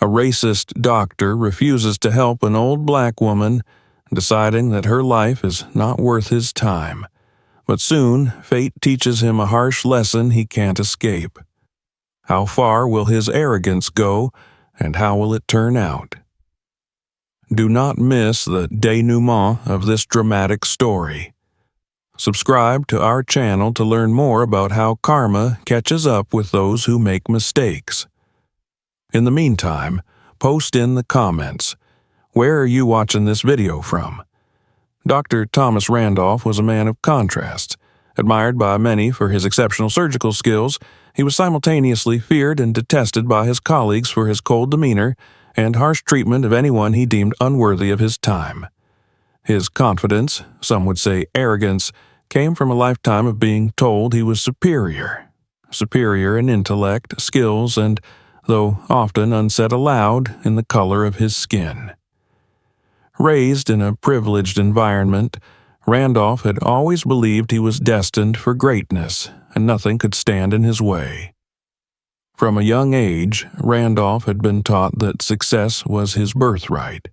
A racist doctor refuses to help an old black woman, deciding that her life is not worth his time. But soon, fate teaches him a harsh lesson he can't escape. How far will his arrogance go, and how will it turn out? Do not miss the denouement of this dramatic story. Subscribe to our channel to learn more about how karma catches up with those who make mistakes. In the meantime, post in the comments, where are you watching this video from? Dr. Thomas Randolph was a man of contrasts. Admired by many for his exceptional surgical skills, he was simultaneously feared and detested by his colleagues for his cold demeanor and harsh treatment of anyone he deemed unworthy of his time. His confidence, some would say arrogance, came from a lifetime of being told he was superior in intellect, skills, and, though often unsaid aloud, in the color of his skin. Raised in a privileged environment, Randolph had always believed he was destined for greatness, and nothing could stand in his way. From a young age, Randolph had been taught that success was his birthright.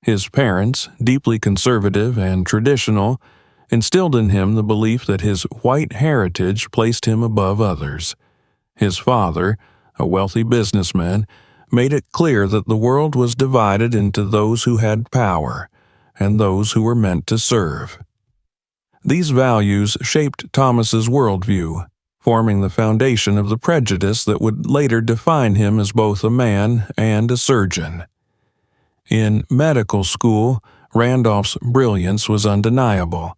His parents, deeply conservative and traditional, instilled in him the belief that his white heritage placed him above others. His father, a wealthy businessman, made it clear that the world was divided into those who had power and those who were meant to serve. These values shaped Thomas's worldview, forming the foundation of the prejudice that would later define him as both a man and a surgeon. In medical school, Randolph's brilliance was undeniable.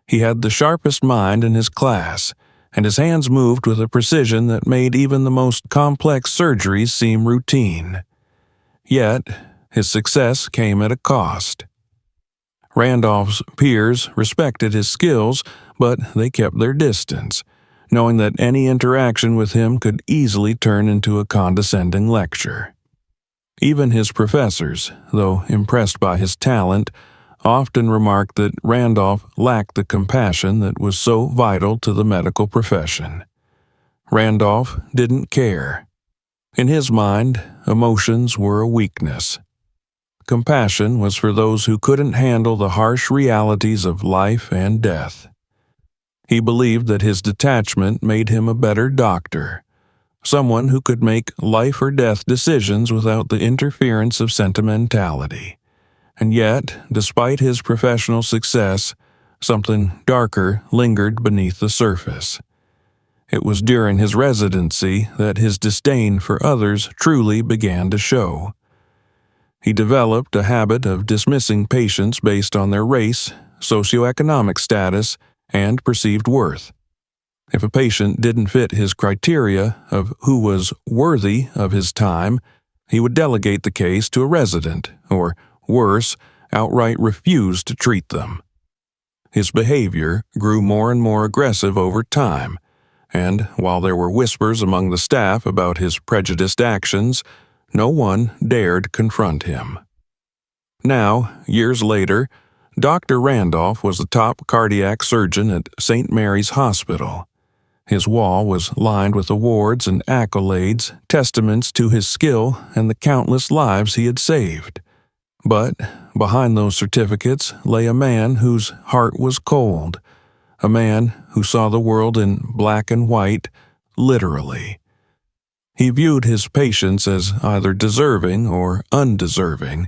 He had the sharpest mind in his class, and his hands moved with a precision that made even the most complex surgeries seem routine. Yet, his success came at a cost. Randolph's peers respected his skills, but they kept their distance, knowing that any interaction with him could easily turn into a condescending lecture. Even his professors, though impressed by his talent, often remarked that Randolph lacked the compassion that was so vital to the medical profession. Randolph didn't care. In his mind, emotions were a weakness. Compassion was for those who couldn't handle the harsh realities of life and death. He believed that his detachment made him a better doctor, someone who could make life-or-death decisions without the interference of sentimentality. And yet, despite his professional success, something darker lingered beneath the surface. It was during his residency that his disdain for others truly began to show. He developed a habit of dismissing patients based on their race, socioeconomic status, and perceived worth. If a patient didn't fit his criteria of who was worthy of his time, he would delegate the case to a resident, or worse, outright refuse to treat them. His behavior grew more and more aggressive over time, and while there were whispers among the staff about his prejudiced actions, no one dared confront him. Now, years later, Dr. Randolph was the top cardiac surgeon at St. Mary's Hospital. His wall was lined with awards and accolades, testaments to his skill and the countless lives he had saved. But behind those certificates lay a man whose heart was cold, a man who saw the world in black and white, literally. He viewed his patients as either deserving or undeserving,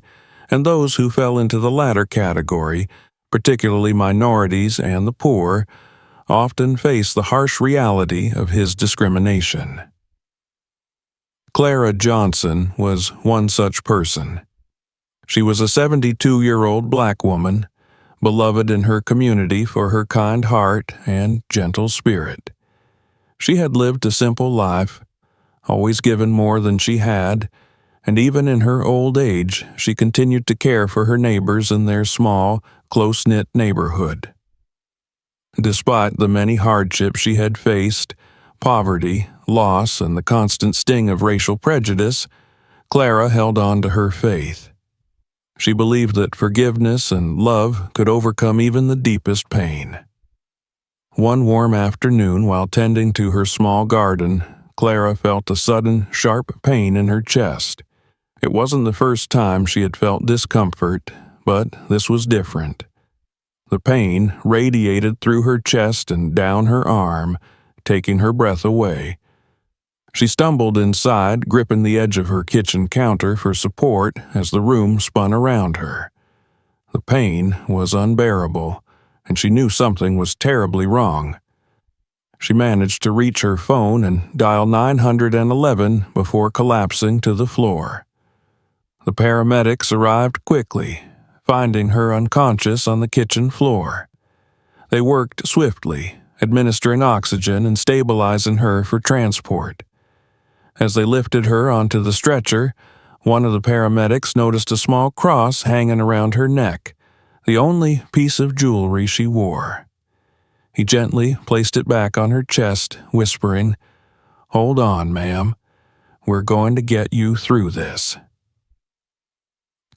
and those who fell into the latter category, particularly minorities and the poor, often faced the harsh reality of his discrimination. Clara Johnson was one such person. She was a 72-year-old black woman, beloved in her community for her kind heart and gentle spirit. She had lived a simple life, always given more than she had, and even in her old age she continued to care for her neighbors in their small, close-knit neighborhood. Despite the many hardships she had faced, poverty, loss, and the constant sting of racial prejudice, Clara held on to her faith. She believed that forgiveness and love could overcome even the deepest pain. One warm afternoon, while tending to her small garden, Clara felt a sudden, sharp pain in her chest. It wasn't the first time she had felt discomfort, but this was different. The pain radiated through her chest and down her arm, taking her breath away. She stumbled inside, gripping the edge of her kitchen counter for support as the room spun around her. The pain was unbearable, and she knew something was terribly wrong. She managed to reach her phone and dial 911 before collapsing to the floor. The paramedics arrived quickly, finding her unconscious on the kitchen floor. They worked swiftly, administering oxygen and stabilizing her for transport. As they lifted her onto the stretcher, one of the paramedics noticed a small cross hanging around her neck, the only piece of jewelry she wore. He gently placed it back on her chest, whispering, "Hold on, ma'am. We're going to get you through this."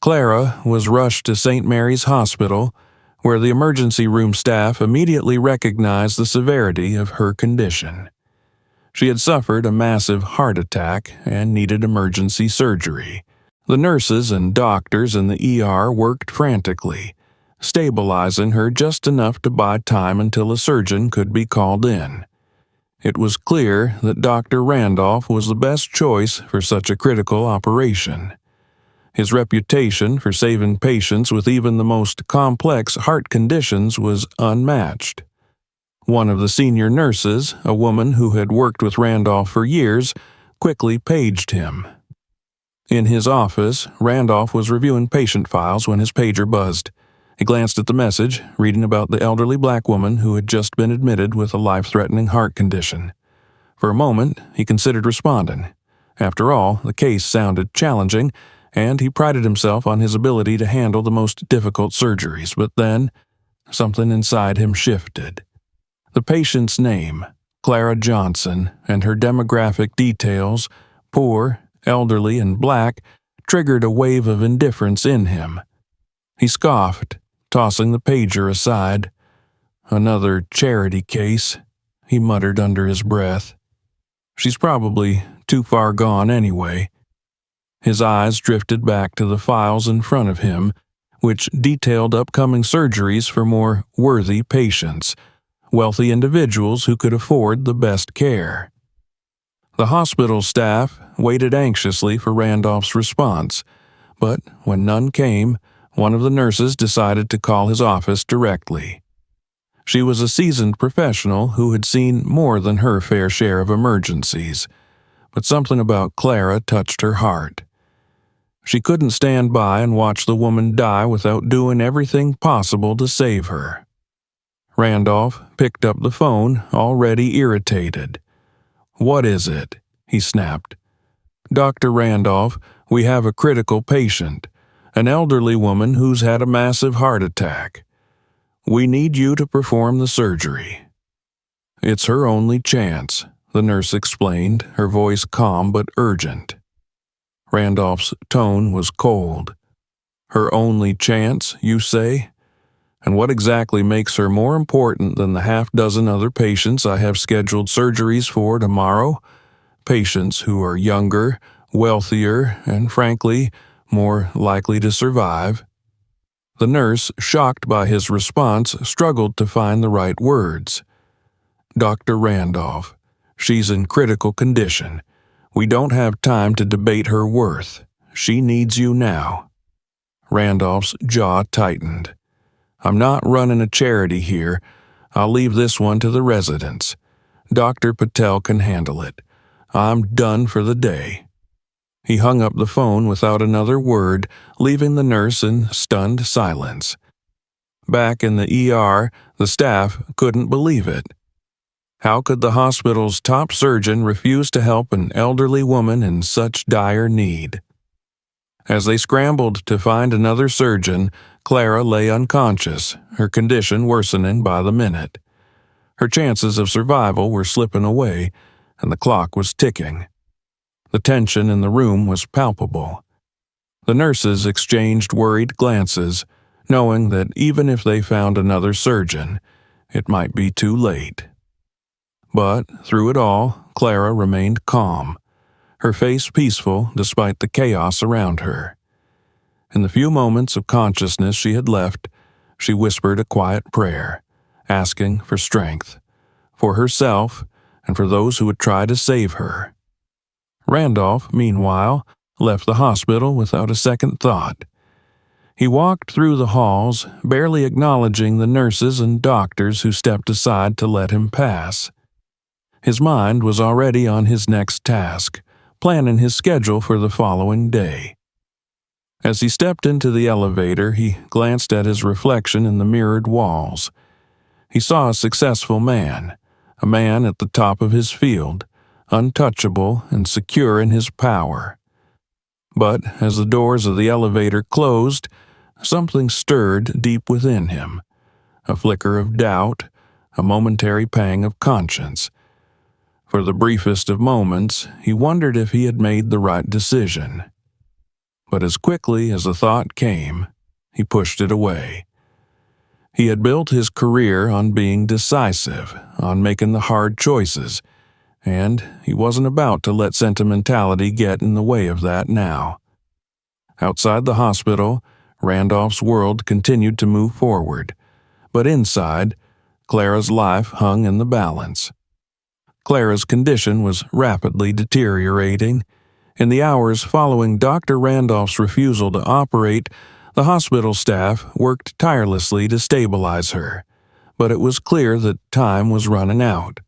Clara was rushed to St. Mary's Hospital, where the emergency room staff immediately recognized the severity of her condition. She had suffered a massive heart attack and needed emergency surgery. The nurses and doctors in the ER worked frantically, stabilizing her just enough to buy time until a surgeon could be called in. It was clear that Dr. Randolph was the best choice for such a critical operation. His reputation for saving patients with even the most complex heart conditions was unmatched. One of the senior nurses, a woman who had worked with Randolph for years, quickly paged him. In his office, Randolph was reviewing patient files when his pager buzzed. He glanced at the message, reading about the elderly black woman who had just been admitted with a life-threatening heart condition. For a moment, he considered responding. After all, the case sounded challenging, and he prided himself on his ability to handle the most difficult surgeries, but then something inside him shifted. The patient's name, Clara Johnson, and her demographic details, poor, elderly, and black, triggered a wave of indifference in him. He scoffed, tossing the pager aside. "Another charity case," he muttered under his breath. "She's probably too far gone anyway." His eyes drifted back to the files in front of him, which detailed upcoming surgeries for more worthy patients, wealthy individuals who could afford the best care. The hospital staff waited anxiously for Randolph's response, but when none came, one of the nurses decided to call his office directly. She was a seasoned professional who had seen more than her fair share of emergencies, but something about Clara touched her heart. She couldn't stand by and watch the woman die without doing everything possible to save her. Randolph picked up the phone, already irritated. "What is it?" he snapped. "Dr. Randolph, we have a critical patient, an elderly woman who's had a massive heart attack. We need you to perform the surgery." "It's her only chance," the nurse explained, her voice calm but urgent. Randolph's tone was cold. "Her only chance, you say? And what exactly makes her more important than the half-dozen other patients I have scheduled surgeries for tomorrow? Patients who are younger, wealthier, and frankly, more likely to survive." The nurse, shocked by his response, struggled to find the right words. "Dr. Randolph, she's in critical condition. We don't have time to debate her worth. She needs you now." Randolph's jaw tightened. "I'm not running a charity here. I'll leave this one to the residents. Dr. Patel can handle it. I'm done for the day." He hung up the phone without another word, leaving the nurse in stunned silence. Back in the ER, the staff couldn't believe it. How could the hospital's top surgeon refuse to help an elderly woman in such dire need? As they scrambled to find another surgeon, Clara lay unconscious, her condition worsening by the minute. Her chances of survival were slipping away, and the clock was ticking. The tension in the room was palpable. The nurses exchanged worried glances, knowing that even if they found another surgeon, it might be too late. But through it all, Clara remained calm. her face peaceful despite the chaos around her. In the few moments of consciousness she had left, she whispered a quiet prayer, asking for strength, for herself and for those who would try to save her. Randolph, meanwhile, left the hospital without a second thought. He walked through the halls, barely acknowledging the nurses and doctors who stepped aside to let him pass. His mind was already on his next task, planning his schedule for the following day. As he stepped into the elevator, he glanced at his reflection in the mirrored walls. He saw a successful man, a man at the top of his field, untouchable and secure in his power. But as the doors of the elevator closed, something stirred deep within him. A flicker of doubt, a momentary pang of conscience. For the briefest of moments, he wondered if he had made the right decision. But as quickly as the thought came, he pushed it away. He had built his career on being decisive, on making the hard choices, and he wasn't about to let sentimentality get in the way of that now. Outside the hospital, Randolph's world continued to move forward, but inside, Clara's life hung in the balance. Clara's condition was rapidly deteriorating. In the hours following Dr. Randolph's refusal to operate, the hospital staff worked tirelessly to stabilize her, but it was clear that time was running out.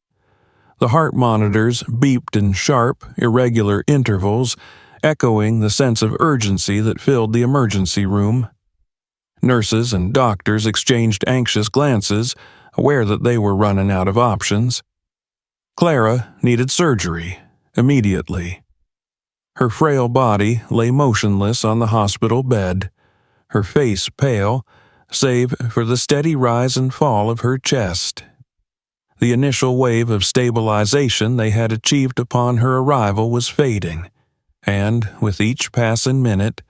The heart monitors beeped in sharp, irregular intervals, echoing the sense of urgency that filled the emergency room. Nurses and doctors exchanged anxious glances, aware that they were running out of options. Clara needed surgery, immediately. Her frail body lay motionless on the hospital bed, her face pale, save for the steady rise and fall of her chest. The initial wave of stabilization they had achieved upon her arrival was fading, and with each passing minute,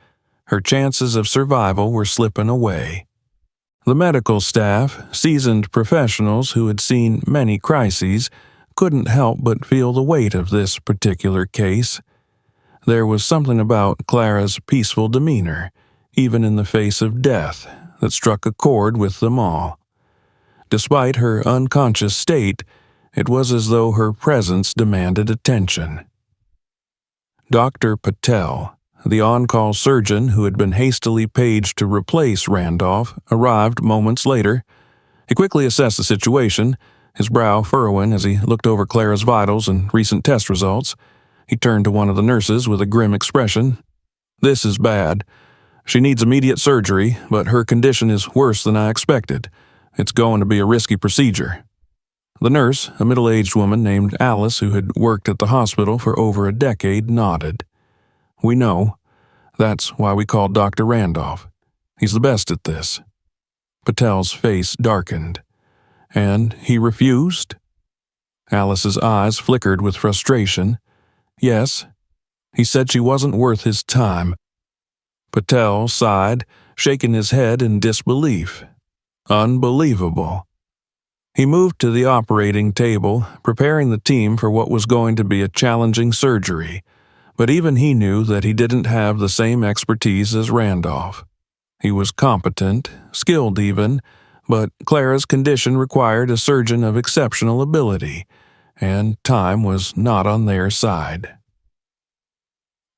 her chances of survival were slipping away. The medical staff, seasoned professionals who had seen many crises, couldn't help but feel the weight of this particular case. There was something about Clara's peaceful demeanor, even in the face of death, that struck a chord with them all. Despite her unconscious state, it was as though her presence demanded attention. Dr. Patel, the on-call surgeon who had been hastily paged to replace Randolph, arrived moments later. He quickly assessed the situation, his brow furrowing as he looked over Clara's vitals and recent test results. He turned to one of the nurses with a grim expression. "This is bad. She needs immediate surgery, but her condition is worse than I expected. It's going to be a risky procedure." The nurse, a middle-aged woman named Alice who had worked at the hospital for over a decade, nodded. "We know. That's why we called Dr. Randolph. He's the best at this." Patel's face darkened. "And he refused?" Alice's eyes flickered with frustration. "Yes. He said she wasn't worth his time." Patel sighed, shaking his head in disbelief. Unbelievable. He moved to the operating table, preparing the team for what was going to be a challenging surgery, but even he knew that he didn't have the same expertise as Randolph. He was competent, skilled even, but Clara's condition required a surgeon of exceptional ability, and time was not on their side.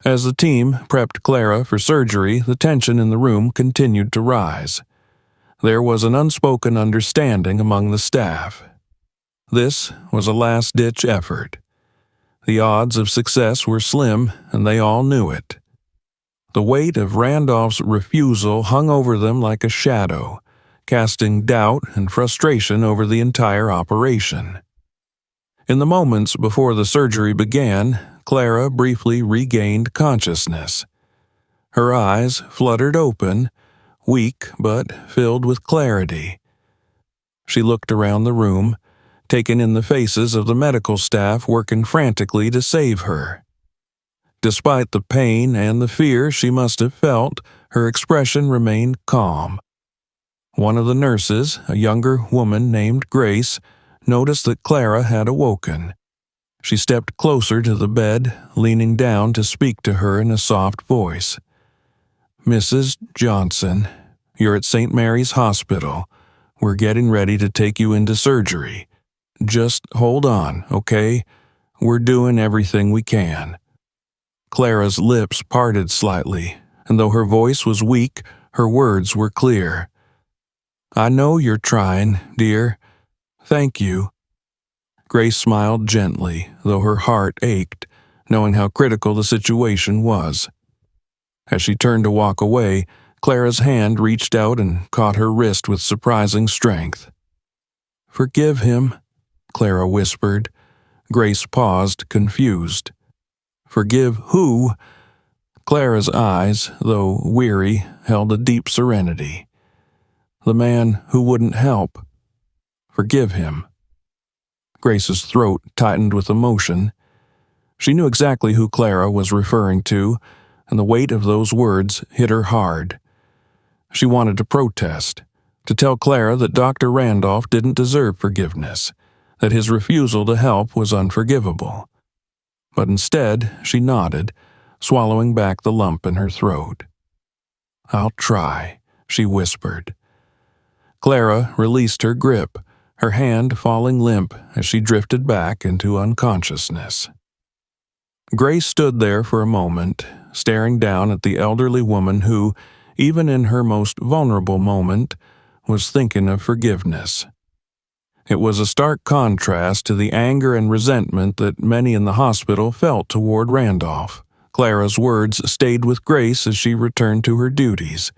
As the team prepped Clara for surgery, the tension in the room continued to rise. There was an unspoken understanding among the staff. This was a last-ditch effort. The odds of success were slim, and they all knew it. The weight of Randolph's refusal hung over them like a shadow, casting doubt and frustration over the entire operation. In the moments before the surgery began, Clara briefly regained consciousness. Her eyes fluttered open, weak but filled with clarity. She looked around the room, taking in the faces of the medical staff working frantically to save her. Despite the pain and the fear she must have felt, her expression remained calm. One of the nurses, a younger woman named Grace, noticed that Clara had awoken. She stepped closer to the bed, leaning down to speak to her in a soft voice. "Mrs. Johnson, you're at St. Mary's Hospital. We're getting ready to take you into surgery. Just hold on, okay? We're doing everything we can." Clara's lips parted slightly, and though her voice was weak, her words were clear. "I know you're trying, dear. Thank you." Grace smiled gently, though her heart ached, knowing how critical the situation was. As she turned to walk away, Clara's hand reached out and caught her wrist with surprising strength. "Forgive him," Clara whispered. Grace paused, confused. "Forgive who?" Clara's eyes, though weary, held a deep serenity. "The man who wouldn't help. Forgive him." Grace's throat tightened with emotion. She knew exactly who Clara was referring to, and the weight of those words hit her hard. She wanted to protest, to tell Clara that Dr. Randolph didn't deserve forgiveness, that his refusal to help was unforgivable. But instead, she nodded, swallowing back the lump in her throat. "I'll try," she whispered. Clara released her grip, her hand falling limp as she drifted back into unconsciousness. Grace stood there for a moment, staring down at the elderly woman who, even in her most vulnerable moment, was thinking of forgiveness. It was a stark contrast to the anger and resentment that many in the hospital felt toward Randolph. Clara's words stayed with Grace as she returned to her duties,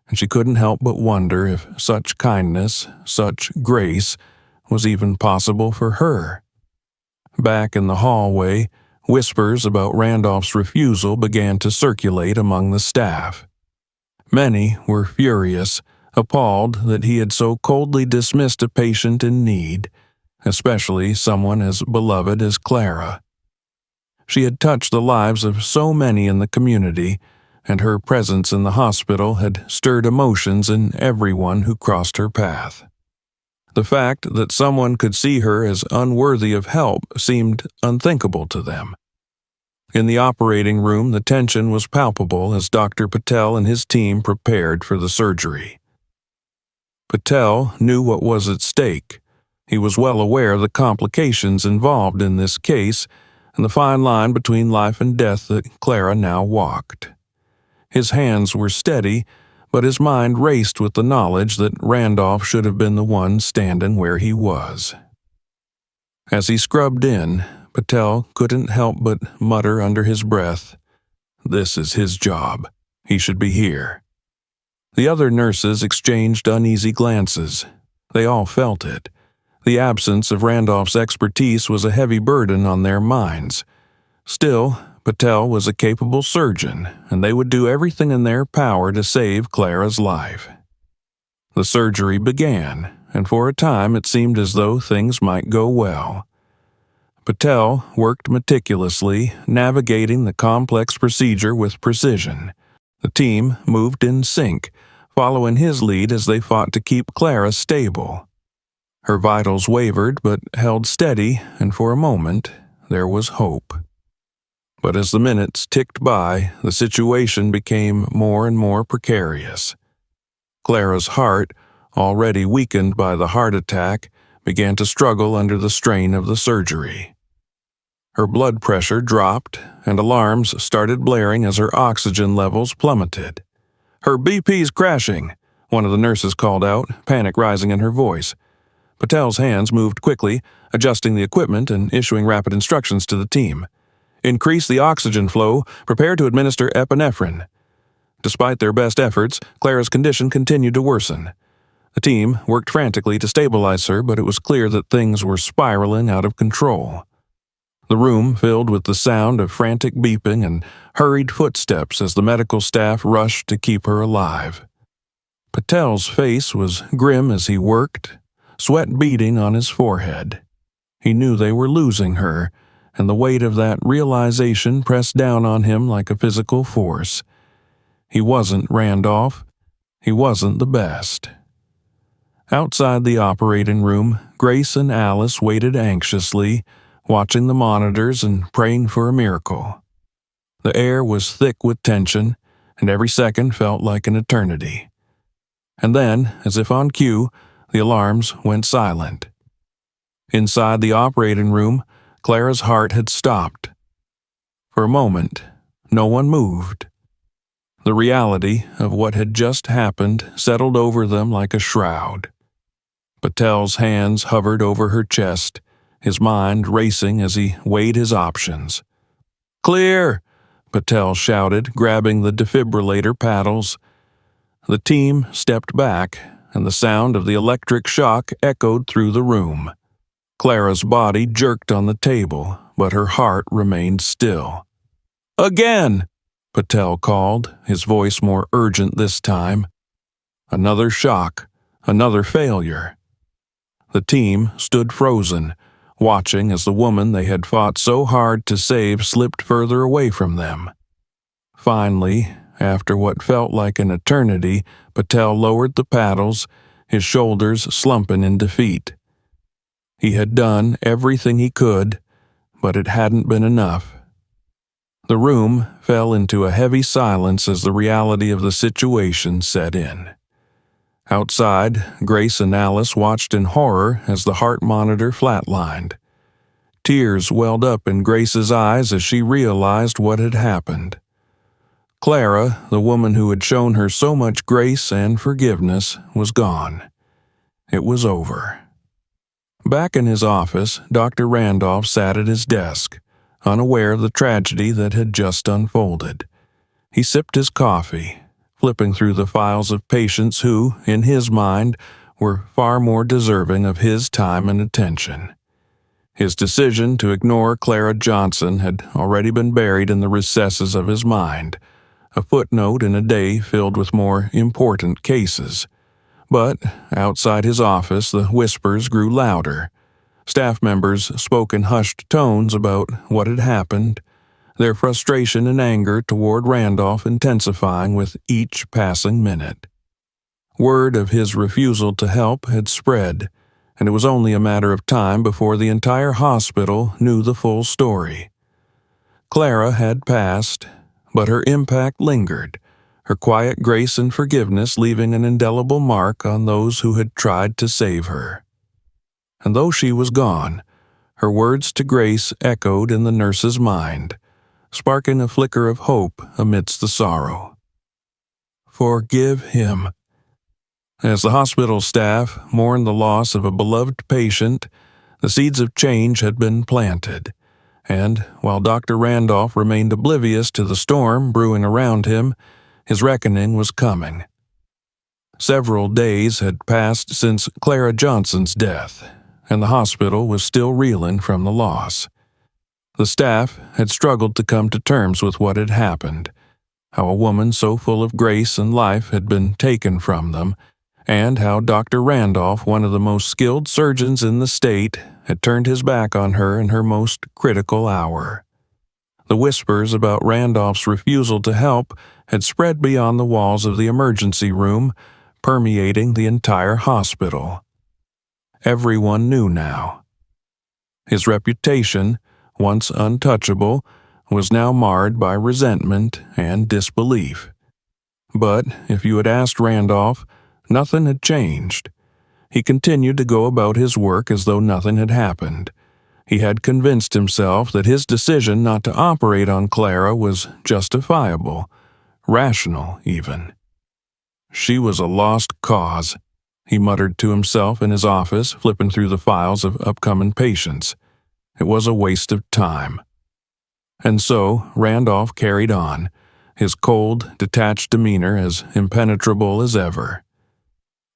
and she couldn't help but wonder if such kindness, such grace, was even possible for her. Back in the hallway, whispers about Randolph's refusal began to circulate among the staff. Many were furious, appalled that he had so coldly dismissed a patient in need, especially someone as beloved as Clara. She had touched the lives of so many in the community, and her presence in the hospital had stirred emotions in everyone who crossed her path. The fact that someone could see her as unworthy of help seemed unthinkable to them. In the operating room, the tension was palpable as Dr. Patel and his team prepared for the surgery. Patel knew what was at stake. He was well aware of the complications involved in this case and the fine line between life and death that Clara now walked. His hands were steady, but his mind raced with the knowledge that Randolph should have been the one standing where he was. As he scrubbed in, Patel couldn't help but mutter under his breath, "This is his job. He should be here." The other nurses exchanged uneasy glances. They all felt it. The absence of Randolph's expertise was a heavy burden on their minds. Still, Patel was a capable surgeon, and they would do everything in their power to save Clara's life. The surgery began, and for a time it seemed as though things might go well. Patel worked meticulously, navigating the complex procedure with precision. The team moved in sync, following his lead as they fought to keep Clara stable. Her vitals wavered but held steady, and for a moment there was hope. But as the minutes ticked by, the situation became more and more precarious. Clara's heart, already weakened by the heart attack, began to struggle under the strain of the surgery. Her blood pressure dropped, and alarms started blaring as her oxygen levels plummeted. "Her BP's crashing," one of the nurses called out, panic rising in her voice. Patel's hands moved quickly, adjusting the equipment and issuing rapid instructions to the team. "Increase the oxygen flow. Prepare to administer epinephrine." Despite their best efforts, Clara's condition continued to worsen. The team worked frantically to stabilize her, but it was clear that things were spiraling out of control. The room filled with the sound of frantic beeping and hurried footsteps as the medical staff rushed to keep her alive. Patel's face was grim as he worked, sweat beading on his forehead. He knew they were losing her, and the weight of that realization pressed down on him like a physical force. He wasn't Randolph. He wasn't the best. Outside the operating room, Grace and Alice waited anxiously, watching the monitors and praying for a miracle. The air was thick with tension, and every second felt like an eternity. And then, as if on cue, the alarms went silent. Inside the operating room, Clara's heart had stopped. For a moment, no one moved. The reality of what had just happened settled over them like a shroud. Patel's hands hovered over her chest, his mind racing as he weighed his options. "Clear!" Patel shouted, grabbing the defibrillator paddles. The team stepped back, and the sound of the electric shock echoed through the room. Clara's body jerked on the table, but her heart remained still. "Again!" Patel called, his voice more urgent this time. Another shock, another failure. The team stood frozen, watching as the woman they had fought so hard to save slipped further away from them. Finally, after what felt like an eternity, Patel lowered the paddles, his shoulders slumping in defeat. He had done everything he could, but it hadn't been enough. The room fell into a heavy silence as the reality of the situation set in. Outside, Grace and Alice watched in horror as the heart monitor flatlined. Tears welled up in Grace's eyes as she realized what had happened. Clara, the woman who had shown her so much grace and forgiveness, was gone. It was over. Back in his office, Dr. Randolph sat at his desk, unaware of the tragedy that had just unfolded. He sipped his coffee, flipping through the files of patients who, in his mind, were far more deserving of his time and attention. His decision to ignore Clara Johnson had already been buried in the recesses of his mind, a footnote in a day filled with more important cases. But outside his office, the whispers grew louder. Staff members spoke in hushed tones about what had happened, their frustration and anger toward Randolph intensifying with each passing minute. Word of his refusal to help had spread, and it was only a matter of time before the entire hospital knew the full story. Clara had passed, but her impact lingered, her quiet grace and forgiveness leaving an indelible mark on those who had tried to save her. And though she was gone, her words to Grace echoed in the nurse's mind, sparking a flicker of hope amidst the sorrow. "Forgive him." As the hospital staff mourned the loss of a beloved patient, the seeds of change had been planted, and while Dr. Randolph remained oblivious to the storm brewing around him, his reckoning was coming. Several days had passed since Clara Johnson's death, and the hospital was still reeling from the loss. The staff had struggled to come to terms with what had happened, how a woman so full of grace and life had been taken from them, and how Dr. Randolph, one of the most skilled surgeons in the state, had turned his back on her in her most critical hour. The whispers about Randolph's refusal to help had spread beyond the walls of the emergency room, permeating the entire hospital. Everyone knew now. His reputation, once untouchable, was now marred by resentment and disbelief. But if you had asked Randolph, nothing had changed. He continued to go about his work as though nothing had happened. He had convinced himself that his decision not to operate on Clara was justifiable, rational even. She was a lost cause, he muttered to himself in his office, flipping through the files of upcoming patients. It was a waste of time. And so Randolph carried on, his cold, detached demeanor as impenetrable as ever.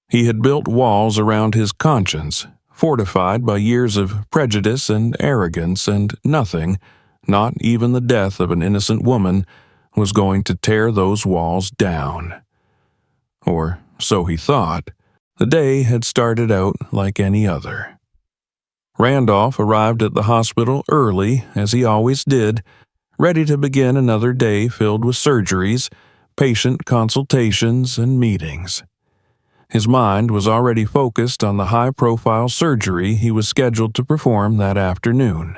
He had built walls around his conscience, fortified by years of prejudice and arrogance, and nothing, not even the death of an innocent woman, was going to tear those walls down. Or so he thought. The day had started out like any other. Randolph arrived at the hospital early, as he always did, ready to begin another day filled with surgeries, patient consultations, and meetings. His mind was already focused on the high-profile surgery he was scheduled to perform that afternoon.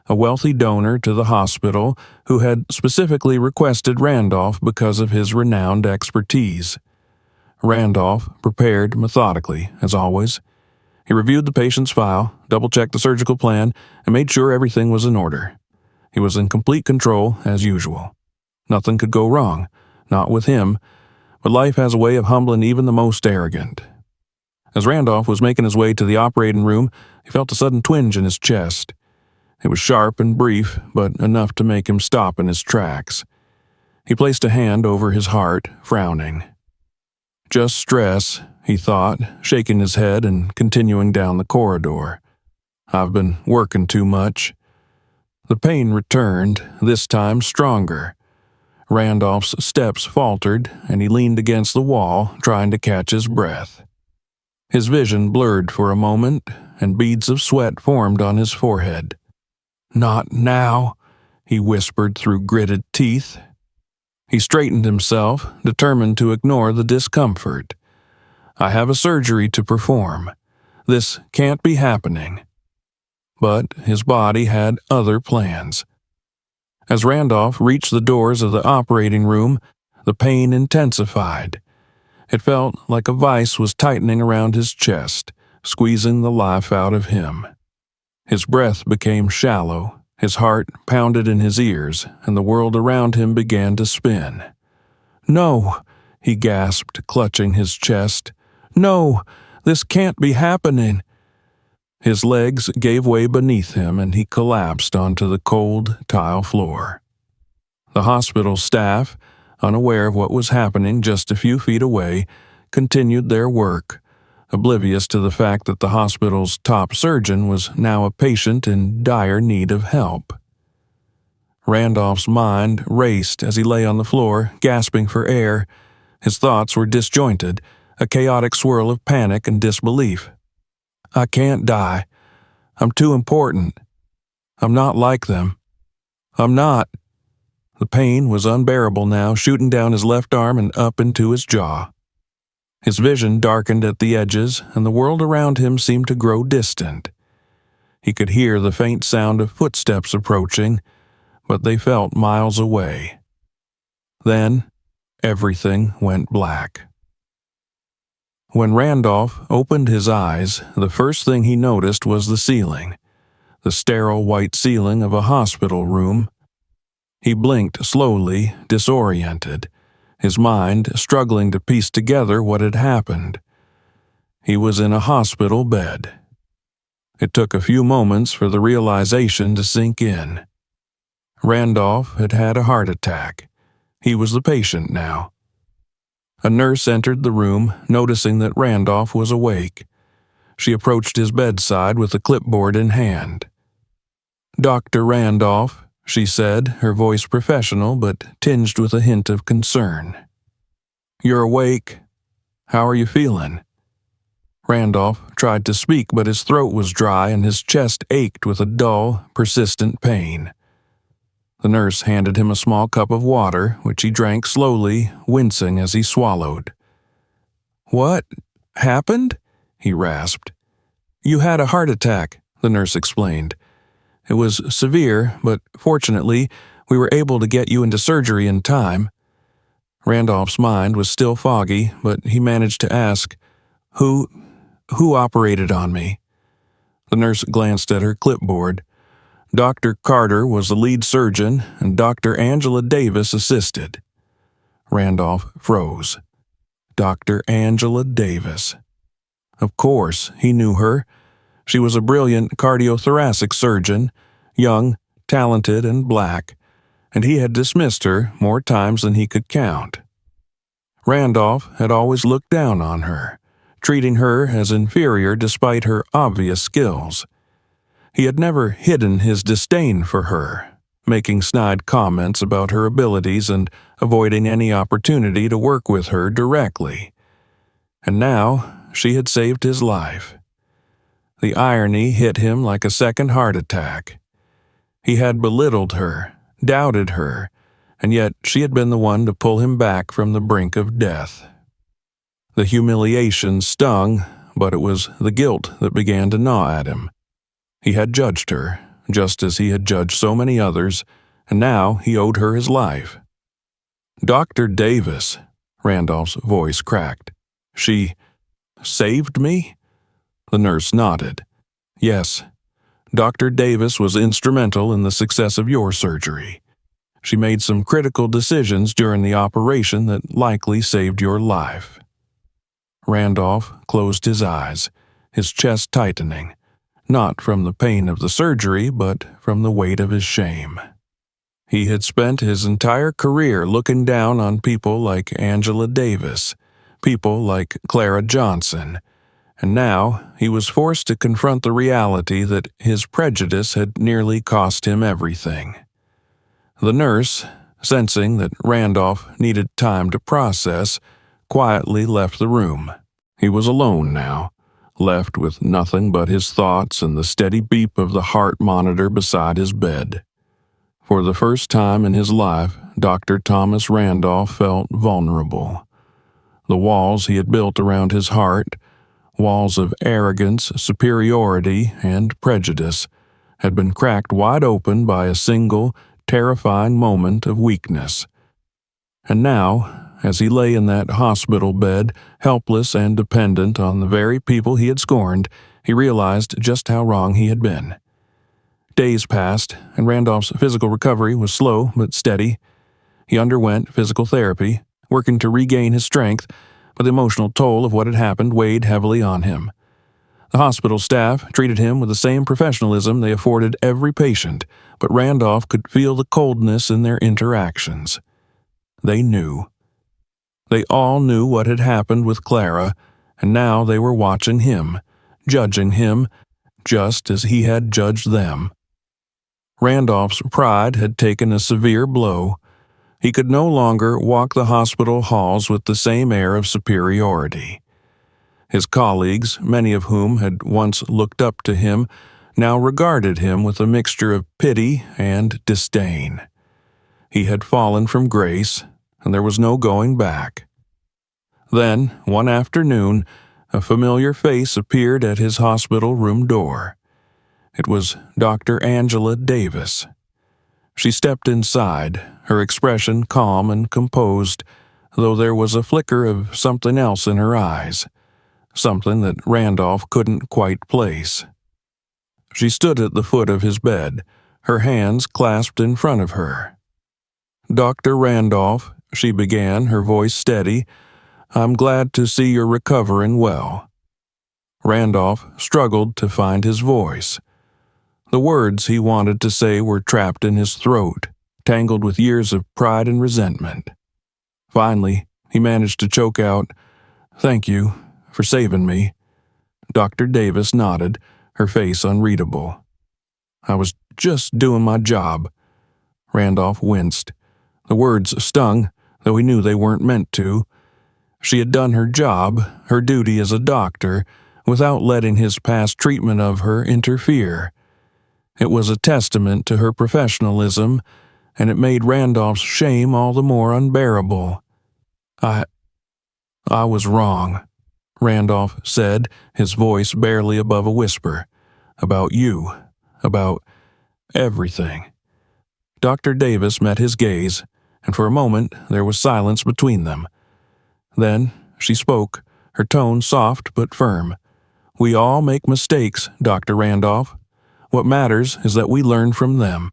a wealthy donor to the hospital who had specifically requested Randolph because of his renowned expertise. Randolph prepared methodically, as always. He reviewed the patient's file, double-checked the surgical plan, and made sure everything was in order. He was in complete control, as usual. Nothing could go wrong, not with him, but life has a way of humbling even the most arrogant. As Randolph was making his way to the operating room, he felt a sudden twinge in his chest. It was sharp and brief, but enough to make him stop in his tracks. He placed a hand over his heart, frowning. Just stress, he thought, shaking his head and continuing down the corridor. I've been working too much. The pain returned, this time stronger. Randolph's steps faltered, and he leaned against the wall, trying to catch his breath. His vision blurred for a moment, and beads of sweat formed on his forehead. "Not now," he whispered through gritted teeth. He straightened himself, determined to ignore the discomfort. "I have a surgery to perform. This can't be happening." But his body had other plans. As Randolph reached the doors of the operating room, the pain intensified. It felt like a vice was tightening around his chest, squeezing the life out of him. His breath became shallow, his heart pounded in his ears, and the world around him began to spin. "No," he gasped, clutching his chest. "No, this can't be happening." His legs gave way beneath him, and he collapsed onto the cold tile floor. The hospital staff, unaware of what was happening just a few feet away, continued their work, oblivious to the fact that the hospital's top surgeon was now a patient in dire need of help. Randolph's mind raced as he lay on the floor, gasping for air. His thoughts were disjointed, a chaotic swirl of panic and disbelief. "I can't die. I'm too important. I'm not like them. I'm not." The pain was unbearable now, shooting down his left arm and up into his jaw. His vision darkened at the edges, and the world around him seemed to grow distant. He could hear the faint sound of footsteps approaching, but they felt miles away. Then, everything went black. When Randolph opened his eyes, the first thing he noticed was the ceiling, the sterile white ceiling of a hospital room. He blinked slowly, disoriented, his mind struggling to piece together what had happened. He was in a hospital bed. It took a few moments for the realization to sink in. Randolph had had a heart attack. He was the patient now. A nurse entered the room, noticing that Randolph was awake. She approached his bedside with a clipboard in hand. "Dr. Randolph," she said, her voice professional but tinged with a hint of concern. "You're awake. How are you feeling?" Randolph tried to speak, but his throat was dry and his chest ached with a dull, persistent pain. The nurse handed him a small cup of water, which he drank slowly, wincing as he swallowed. "What happened?" he rasped. "You had a heart attack," the nurse explained. "It was severe, but fortunately, we were able to get you into surgery in time." Randolph's mind was still foggy, but he managed to ask, Who operated on me?" The nurse glanced at her clipboard. Dr. Carter was the lead surgeon, and Dr. Angela Davis assisted. Randolph froze. Dr. Angela Davis. Of course, he knew her. She was a brilliant cardiothoracic surgeon, young, talented, and black, and he had dismissed her more times than he could count. Randolph had always looked down on her, treating her as inferior despite her obvious skills. He had never hidden his disdain for her, making snide comments about her abilities and avoiding any opportunity to work with her directly. And now she had saved his life. The irony hit him like a second heart attack. He had belittled her, doubted her, and yet she had been the one to pull him back from the brink of death. The humiliation stung, but it was the guilt that began to gnaw at him. He had judged her, just as he had judged so many others, and now he owed her his life. "Dr. Davis," Randolph's voice cracked. "She saved me?" The nurse nodded. "Yes, Dr. Davis was instrumental in the success of your surgery. She made some critical decisions during the operation that likely saved your life." Randolph closed his eyes, his chest tightening, not from the pain of the surgery, but from the weight of his shame. He had spent his entire career looking down on people like Angela Davis, people like Clara Johnson, and now he was forced to confront the reality that his prejudice had nearly cost him everything. The nurse, sensing that Randolph needed time to process, quietly left the room. He was alone now, left with nothing but his thoughts and the steady beep of the heart monitor beside his bed. For the first time in his life, Dr. Thomas Randolph felt vulnerable. The walls he had built around his heart, walls of arrogance, superiority, and prejudice, had been cracked wide open by a single, terrifying moment of weakness. And now, as he lay in that hospital bed, helpless and dependent on the very people he had scorned, he realized just how wrong he had been. Days passed, and Randolph's physical recovery was slow but steady. He underwent physical therapy, working to regain his strength, but the emotional toll of what had happened weighed heavily on him. The hospital staff treated him with the same professionalism they afforded every patient, but Randolph could feel the coldness in their interactions. They knew. They all knew what had happened with Clara, and now they were watching him, judging him, just as he had judged them. Randolph's pride had taken a severe blow. He could no longer walk the hospital halls with the same air of superiority. His colleagues, many of whom had once looked up to him, now regarded him with a mixture of pity and disdain. He had fallen from grace, and there was no going back. Then, one afternoon, a familiar face appeared at his hospital room door. It was Dr. Angela Davis. She stepped inside, her expression calm and composed, though there was a flicker of something else in her eyes, something that Randolph couldn't quite place. She stood at the foot of his bed, her hands clasped in front of her. "Dr. Randolph," she began, her voice steady, "I'm glad to see you're recovering well." Randolph struggled to find his voice. The words he wanted to say were trapped in his throat, tangled with years of pride and resentment. Finally, he managed to choke out, "Thank you for saving me." Dr. Davis nodded, her face unreadable. "I was just doing my job." Randolph winced. The words stung, though he knew they weren't meant to. She had done her job, her duty as a doctor, without letting his past treatment of her interfere. It was a testament to her professionalism, and it made Randolph's shame all the more unbearable. I was wrong," Randolph said, his voice barely above a whisper. "About you. About everything." Dr. Davis met his gaze, and for a moment there was silence between them. Then she spoke, her tone soft but firm. "We all make mistakes, Dr. Randolph. What matters is that we learn from them."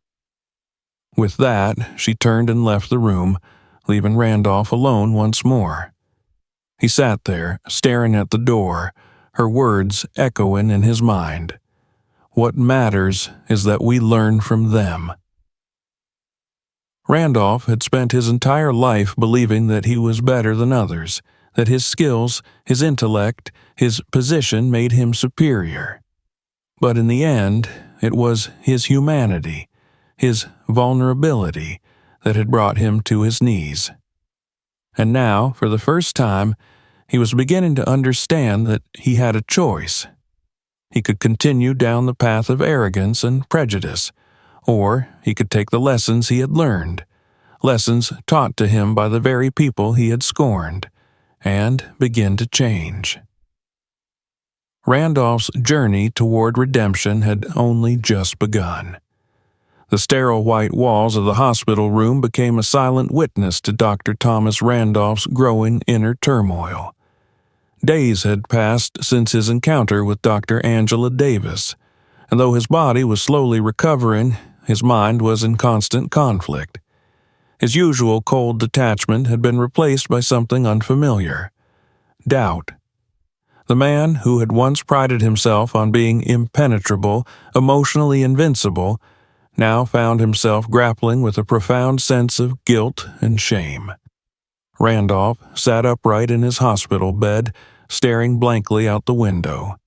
With that, she turned and left the room, leaving Randolph alone once more. He sat there, staring at the door, her words echoing in his mind. What matters is that we learn from them. Randolph had spent his entire life believing that he was better than others, that his skills, his intellect, his position made him superior. But in the end, it was his humanity, his vulnerability, that had brought him to his knees. And now, for the first time, he was beginning to understand that he had a choice. He could continue down the path of arrogance and prejudice, or he could take the lessons he had learned, lessons taught to him by the very people he had scorned, and begin to change. Randolph's journey toward redemption had only just begun. The sterile white walls of the hospital room became a silent witness to Dr. Thomas Randolph's growing inner turmoil. Days had passed since his encounter with Dr. Angela Davis, and though his body was slowly recovering, his mind was in constant conflict. His usual cold detachment had been replaced by something unfamiliar: doubt. The man who had once prided himself on being impenetrable, emotionally invincible, now found himself grappling with a profound sense of guilt and shame. Randolph sat upright in his hospital bed, staring blankly out the window.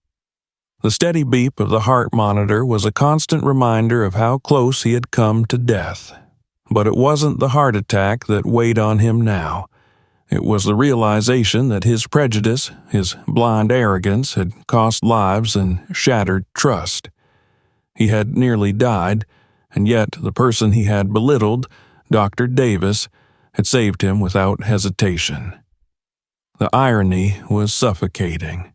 The steady beep of the heart monitor was a constant reminder of how close he had come to death. But it wasn't the heart attack that weighed on him now. It was the realization that his prejudice, his blind arrogance, had cost lives and shattered trust. He had nearly died, and yet the person he had belittled, Dr. Davis, had saved him without hesitation. The irony was suffocating.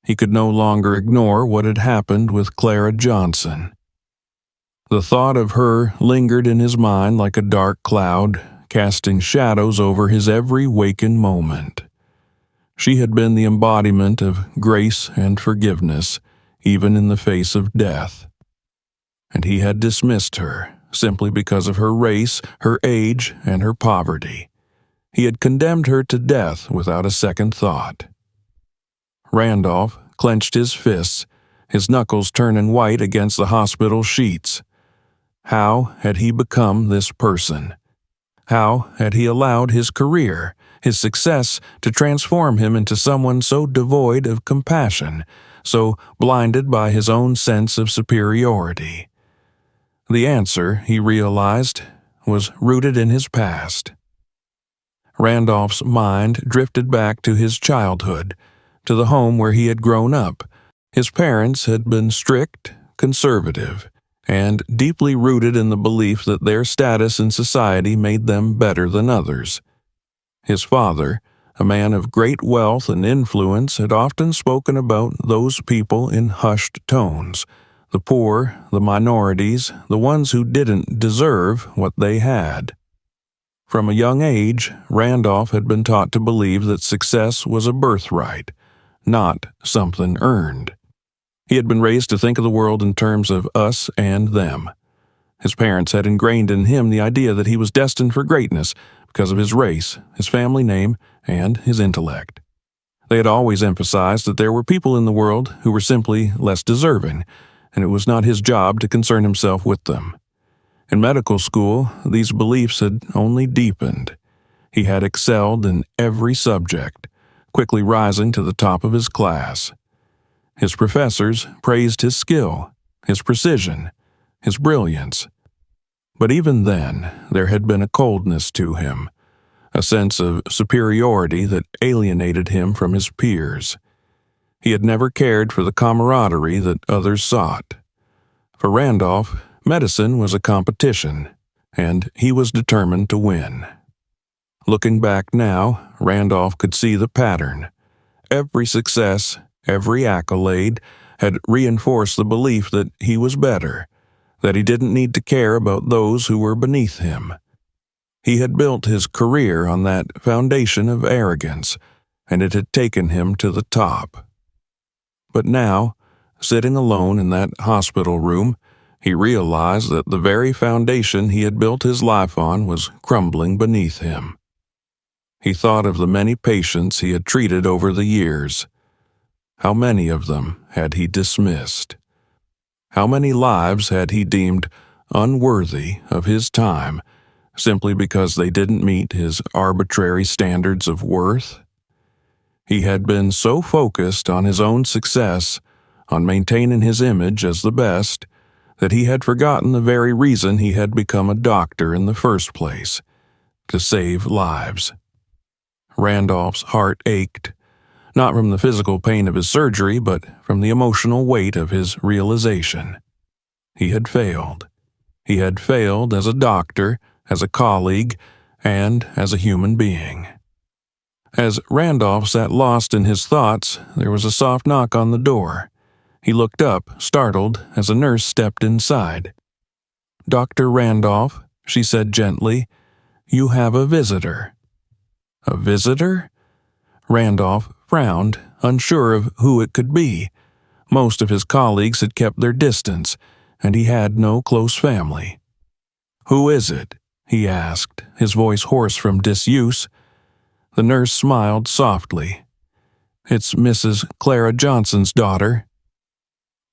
He could no longer ignore what had happened with Clara Johnson. The thought of her lingered in his mind like a dark cloud, casting shadows over his every waking moment. She had been the embodiment of grace and forgiveness, even in the face of death. And he had dismissed her, simply because of her race, her age, and her poverty. He had condemned her to death without a second thought. Randolph clenched his fists, his knuckles turning white against the hospital sheets. How had he become this person? How had he allowed his career, his success, to transform him into someone so devoid of compassion, so blinded by his own sense of superiority? The answer, he realized, was rooted in his past. Randolph's mind drifted back to his childhood, to the home where he had grown up. His parents had been strict, conservative, and deeply rooted in the belief that their status in society made them better than others. His father, a man of great wealth and influence, had often spoken about those people in hushed tones: the poor, the minorities, the ones who didn't deserve what they had. From a young age, Randolph had been taught to believe that success was a birthright, not something earned. He had been raised to think of the world in terms of us and them. His parents had ingrained in him the idea that he was destined for greatness because of his race, his family name, and his intellect. They had always emphasized that there were people in the world who were simply less deserving, and it was not his job to concern himself with them. In medical school, these beliefs had only deepened. He had excelled in every subject, quickly rising to the top of his class. His professors praised his skill, his precision, his brilliance. But even then, there had been a coldness to him, a sense of superiority that alienated him from his peers. He had never cared for the camaraderie that others sought. For Randolph, medicine was a competition, and he was determined to win. Looking back now, Randolph could see the pattern. Every success, every accolade, had reinforced the belief that he was better, that he didn't need to care about those who were beneath him. He had built his career on that foundation of arrogance, and it had taken him to the top. But now, sitting alone in that hospital room, he realized that the very foundation he had built his life on was crumbling beneath him. He thought of the many patients he had treated over the years. How many of them had he dismissed? How many lives had he deemed unworthy of his time simply because they didn't meet his arbitrary standards of worth? He had been so focused on his own success, on maintaining his image as the best, that he had forgotten the very reason he had become a doctor in the first place: to save lives. Randolph's heart ached, not from the physical pain of his surgery, but from the emotional weight of his realization. He had failed. He had failed as a doctor, as a colleague, and as a human being. As Randolph sat lost in his thoughts, there was a soft knock on the door. He looked up, startled, as a nurse stepped inside. "Dr. Randolph," she said gently, "you have a visitor." "A visitor?" Randolph frowned, unsure of who it could be. Most of his colleagues had kept their distance, and he had no close family. "Who is it?" he asked, his voice hoarse from disuse. The nurse smiled softly. "It's Mrs. Clara Johnson's daughter."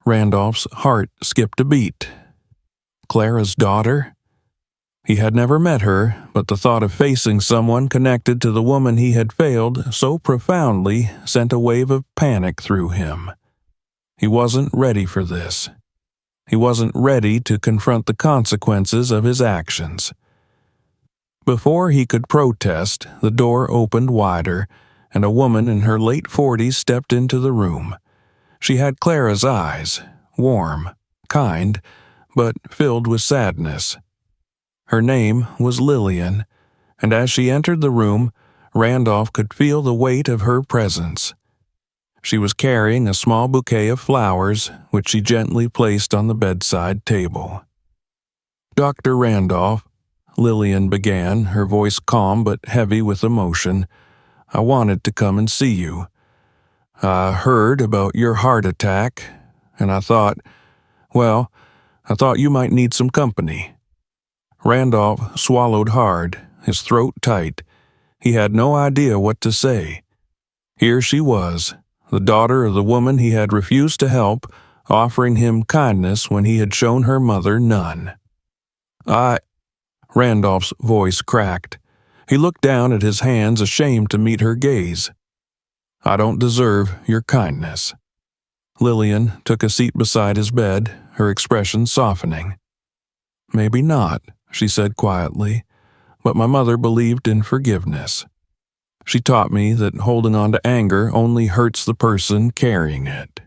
Randolph's heart skipped a beat. Clara's daughter? He had never met her, but the thought of facing someone connected to the woman he had failed so profoundly sent a wave of panic through him. He wasn't ready for this. He wasn't ready to confront the consequences of his actions. Before he could protest, the door opened wider, and a woman in her late 40s stepped into the room. She had Clara's eyes, warm, kind, but filled with sadness. Her name was Lillian, and as she entered the room, Randolph could feel the weight of her presence. She was carrying a small bouquet of flowers, which she gently placed on the bedside table. "Dr. Randolph," Lillian began, her voice calm but heavy with emotion, "I wanted to come and see you. I heard about your heart attack, and I thought you might need some company." Randolph swallowed hard, his throat tight. He had no idea what to say. Here she was, the daughter of the woman he had refused to help, offering him kindness when he had shown her mother none. Randolph's voice cracked. He looked down at his hands, ashamed to meet her gaze. "I don't deserve your kindness." Lillian took a seat beside his bed, her expression softening. "Maybe not," she said quietly, "but my mother believed in forgiveness. She taught me that holding on to anger only hurts the person carrying it."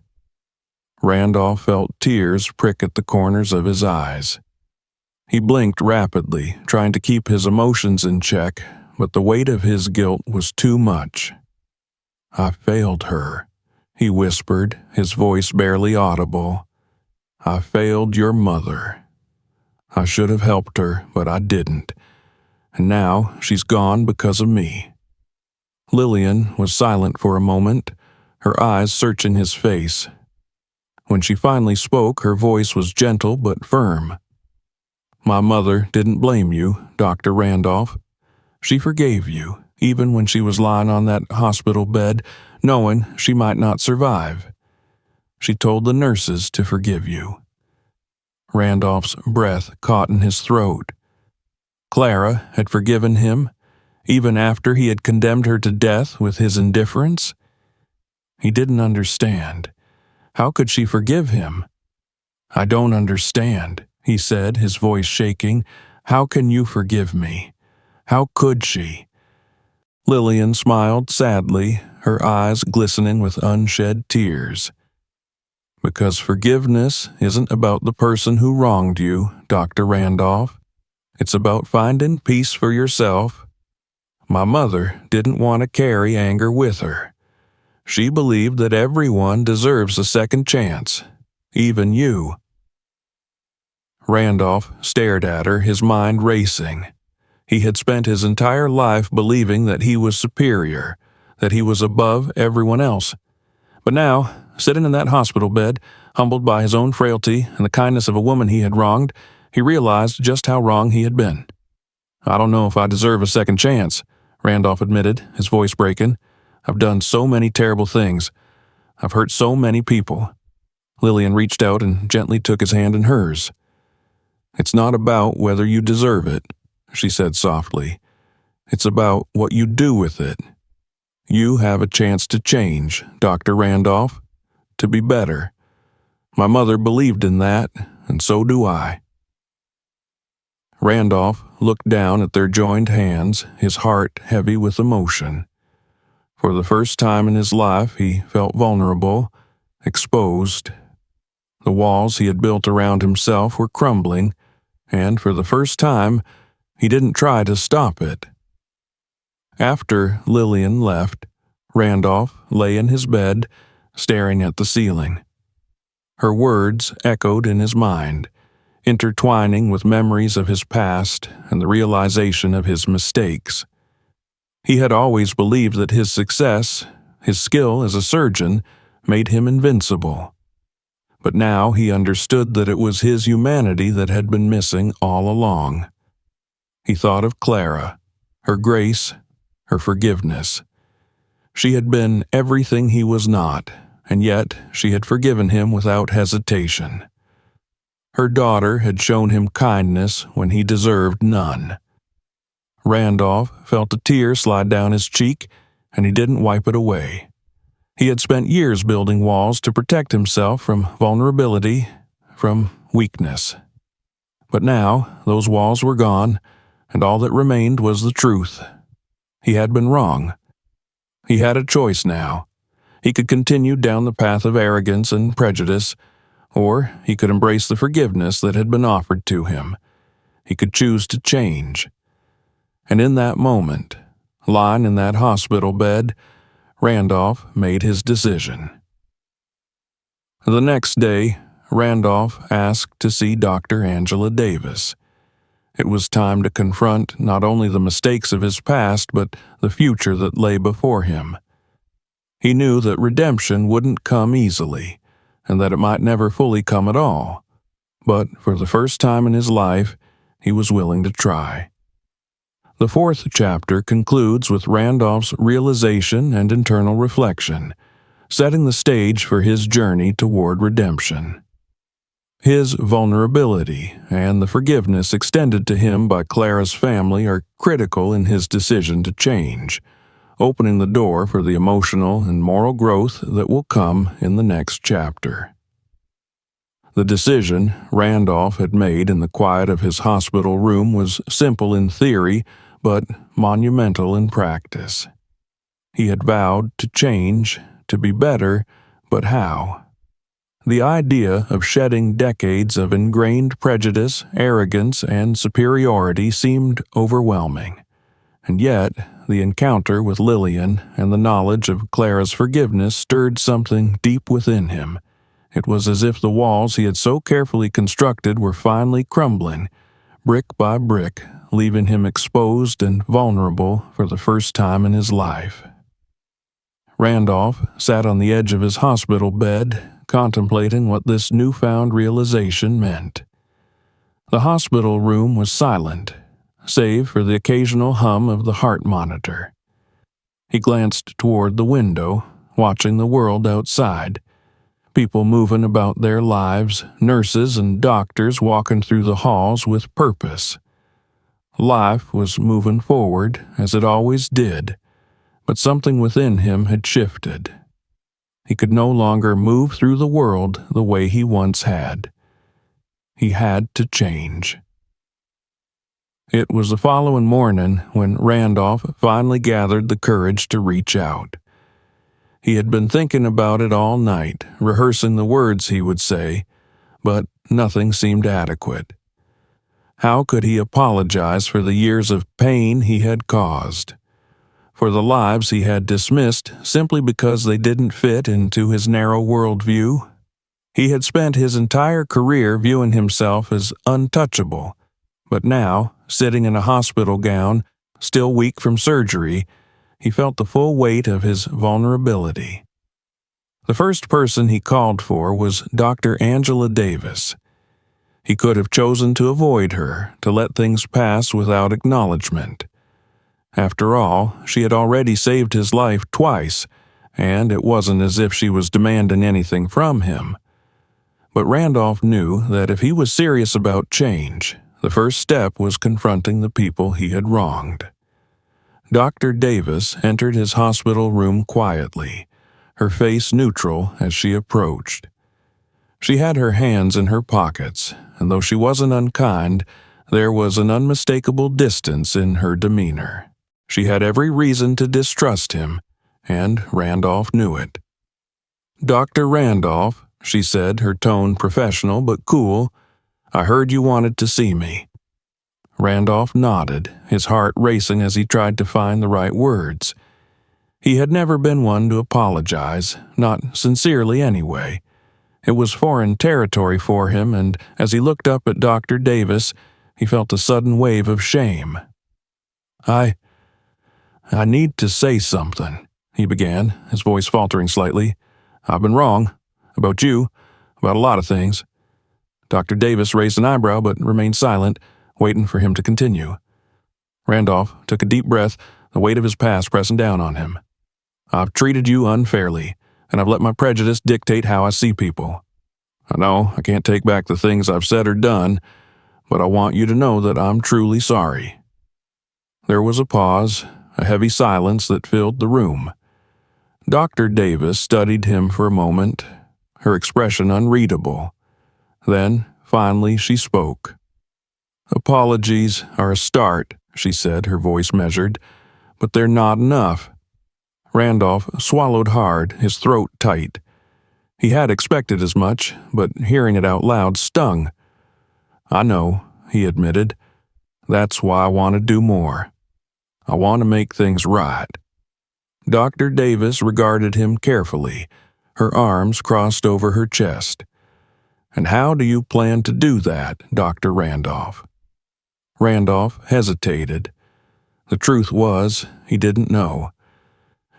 Randolph felt tears prick at the corners of his eyes. He blinked rapidly, trying to keep his emotions in check, but the weight of his guilt was too much. "I failed her," he whispered, his voice barely audible. "I failed your mother. I should have helped her, but I didn't. And now she's gone because of me." Lillian was silent for a moment, her eyes searching his face. When she finally spoke, her voice was gentle but firm. "My mother didn't blame you, Dr. Randolph. She forgave you, even when she was lying on that hospital bed, knowing she might not survive. She told the nurses to forgive you." Randolph's breath caught in his throat. Clara had forgiven him, even after he had condemned her to death with his indifference? He didn't understand. How could she forgive him? "I don't understand," he said, his voice shaking. "How can you forgive me? How could she?" Lillian smiled sadly, her eyes glistening with unshed tears. "Because forgiveness isn't about the person who wronged you, Dr. Randolph. It's about finding peace for yourself. My mother didn't want to carry anger with her. She believed that everyone deserves a second chance, even you." Randolph stared at her, his mind racing. He had spent his entire life believing that he was superior, that he was above everyone else. But now, sitting in that hospital bed, humbled by his own frailty and the kindness of a woman he had wronged, he realized just how wrong he had been. "I don't know if I deserve a second chance," Randolph admitted, his voice breaking. "I've done so many terrible things. I've hurt so many people." Lillian reached out and gently took his hand in hers. "It's not about whether you deserve it," she said softly. "It's about what you do with it. You have a chance to change, Dr. Randolph, to be better. My mother believed in that, and so do I." Randolph looked down at their joined hands, his heart heavy with emotion. For the first time in his life, he felt vulnerable, exposed. The walls he had built around himself were crumbling, and for the first time, he didn't try to stop it. After Lillian left, Randolph lay in his bed, staring at the ceiling. Her words echoed in his mind, intertwining with memories of his past and the realization of his mistakes. He had always believed that his success, his skill as a surgeon, made him invincible. But now he understood that it was his humanity that had been missing all along. He thought of Clara, her grace, her forgiveness. She had been everything he was not, and yet she had forgiven him without hesitation. Her daughter had shown him kindness when he deserved none. Randolph felt a tear slide down his cheek, and he didn't wipe it away. He had spent years building walls to protect himself from vulnerability, from weakness. But now those walls were gone, and all that remained was the truth. He had been wrong. He had a choice now. He could continue down the path of arrogance and prejudice, or he could embrace the forgiveness that had been offered to him. He could choose to change. And in that moment, lying in that hospital bed, Randolph made his decision. The next day, Randolph asked to see Dr. Angela Davis. It was time to confront not only the mistakes of his past, but the future that lay before him. He knew that redemption wouldn't come easily, and that it might never fully come at all. But for the first time in his life, he was willing to try. The fourth chapter concludes with Randolph's realization and internal reflection, setting the stage for his journey toward redemption. His vulnerability and the forgiveness extended to him by Clara's family are critical in his decision to change, opening the door for the emotional and moral growth that will come in the next chapter. The decision Randolph had made in the quiet of his hospital room was simple in theory, but monumental in practice. He had vowed to change, to be better, but how? The idea of shedding decades of ingrained prejudice, arrogance, and superiority seemed overwhelming. And yet, the encounter with Lillian and the knowledge of Clara's forgiveness stirred something deep within him. It was as if the walls he had so carefully constructed were finally crumbling, brick by brick, leaving him exposed and vulnerable for the first time in his life. Randolph sat on the edge of his hospital bed, contemplating what this newfound realization meant. The hospital room was silent, save for the occasional hum of the heart monitor. He glanced toward the window, watching the world outside. People moving about their lives, nurses and doctors walking through the halls with purpose. Life was moving forward, as it always did, but something within him had shifted. He could no longer move through the world the way he once had. He had to change. It was the following morning when Randolph finally gathered the courage to reach out. He had been thinking about it all night, rehearsing the words he would say, but nothing seemed adequate. How could he apologize for the years of pain he had caused? For the lives he had dismissed simply because they didn't fit into his narrow worldview? He had spent his entire career viewing himself as untouchable, but now, sitting in a hospital gown, still weak from surgery, he felt the full weight of his vulnerability. The first person he called for was Dr. Angela Davis. He could have chosen to avoid her, to let things pass without acknowledgement. After all, she had already saved his life twice, and it wasn't as if she was demanding anything from him. But Randolph knew that if he was serious about change, the first step was confronting the people he had wronged. Dr. Davis entered his hospital room quietly, her face neutral as she approached. She had her hands in her pockets, and though she wasn't unkind, there was an unmistakable distance in her demeanor. She had every reason to distrust him, and Randolph knew it. "Dr. Randolph," she said, her tone professional but cool, "I heard you wanted to see me." Randolph nodded, his heart racing as he tried to find the right words. He had never been one to apologize, not sincerely anyway. It was foreign territory for him, and as he looked up at Dr. Davis, he felt a sudden wave of shame. I need to say something, he began, his voice faltering slightly. I've been wrong. About you. About a lot of things. Dr. Davis raised an eyebrow but remained silent, waiting for him to continue. Randolph took a deep breath, the weight of his past pressing down on him. I've treated you unfairly, and I've let my prejudice dictate how I see people. I know I can't take back the things I've said or done, but I want you to know that I'm truly sorry. There was a pause, a heavy silence that filled the room. Dr. Davis studied him for a moment, her expression unreadable. Then, finally, she spoke. Apologies are a start, she said, her voice measured, but they're not enough. Randolph swallowed hard, his throat tight. He had expected as much, but hearing it out loud stung. I know, he admitted. That's why I want to do more. I want to make things right. Dr. Davis regarded him carefully, her arms crossed over her chest. And how do you plan to do that, Dr. Randolph? Randolph hesitated. The truth was, he didn't know.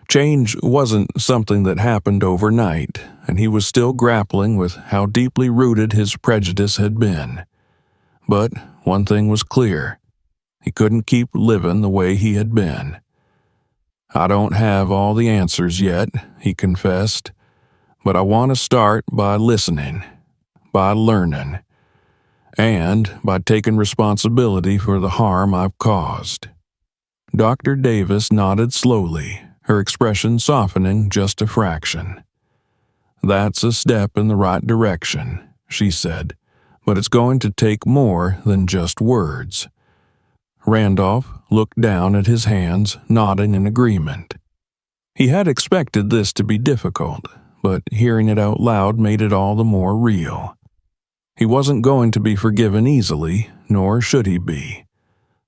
Change wasn't something that happened overnight, and he was still grappling with how deeply rooted his prejudice had been. But one thing was clear. He couldn't keep living the way he had been. I don't have all the answers yet, he confessed, but I want to start by listening, by learning, and by taking responsibility for the harm I've caused. Dr. Davis nodded slowly, her expression softening just a fraction. That's a step in the right direction, she said, but it's going to take more than just words. Randolph looked down at his hands, nodding in agreement. He had expected this to be difficult, but hearing it out loud made it all the more real. He wasn't going to be forgiven easily, nor should he be.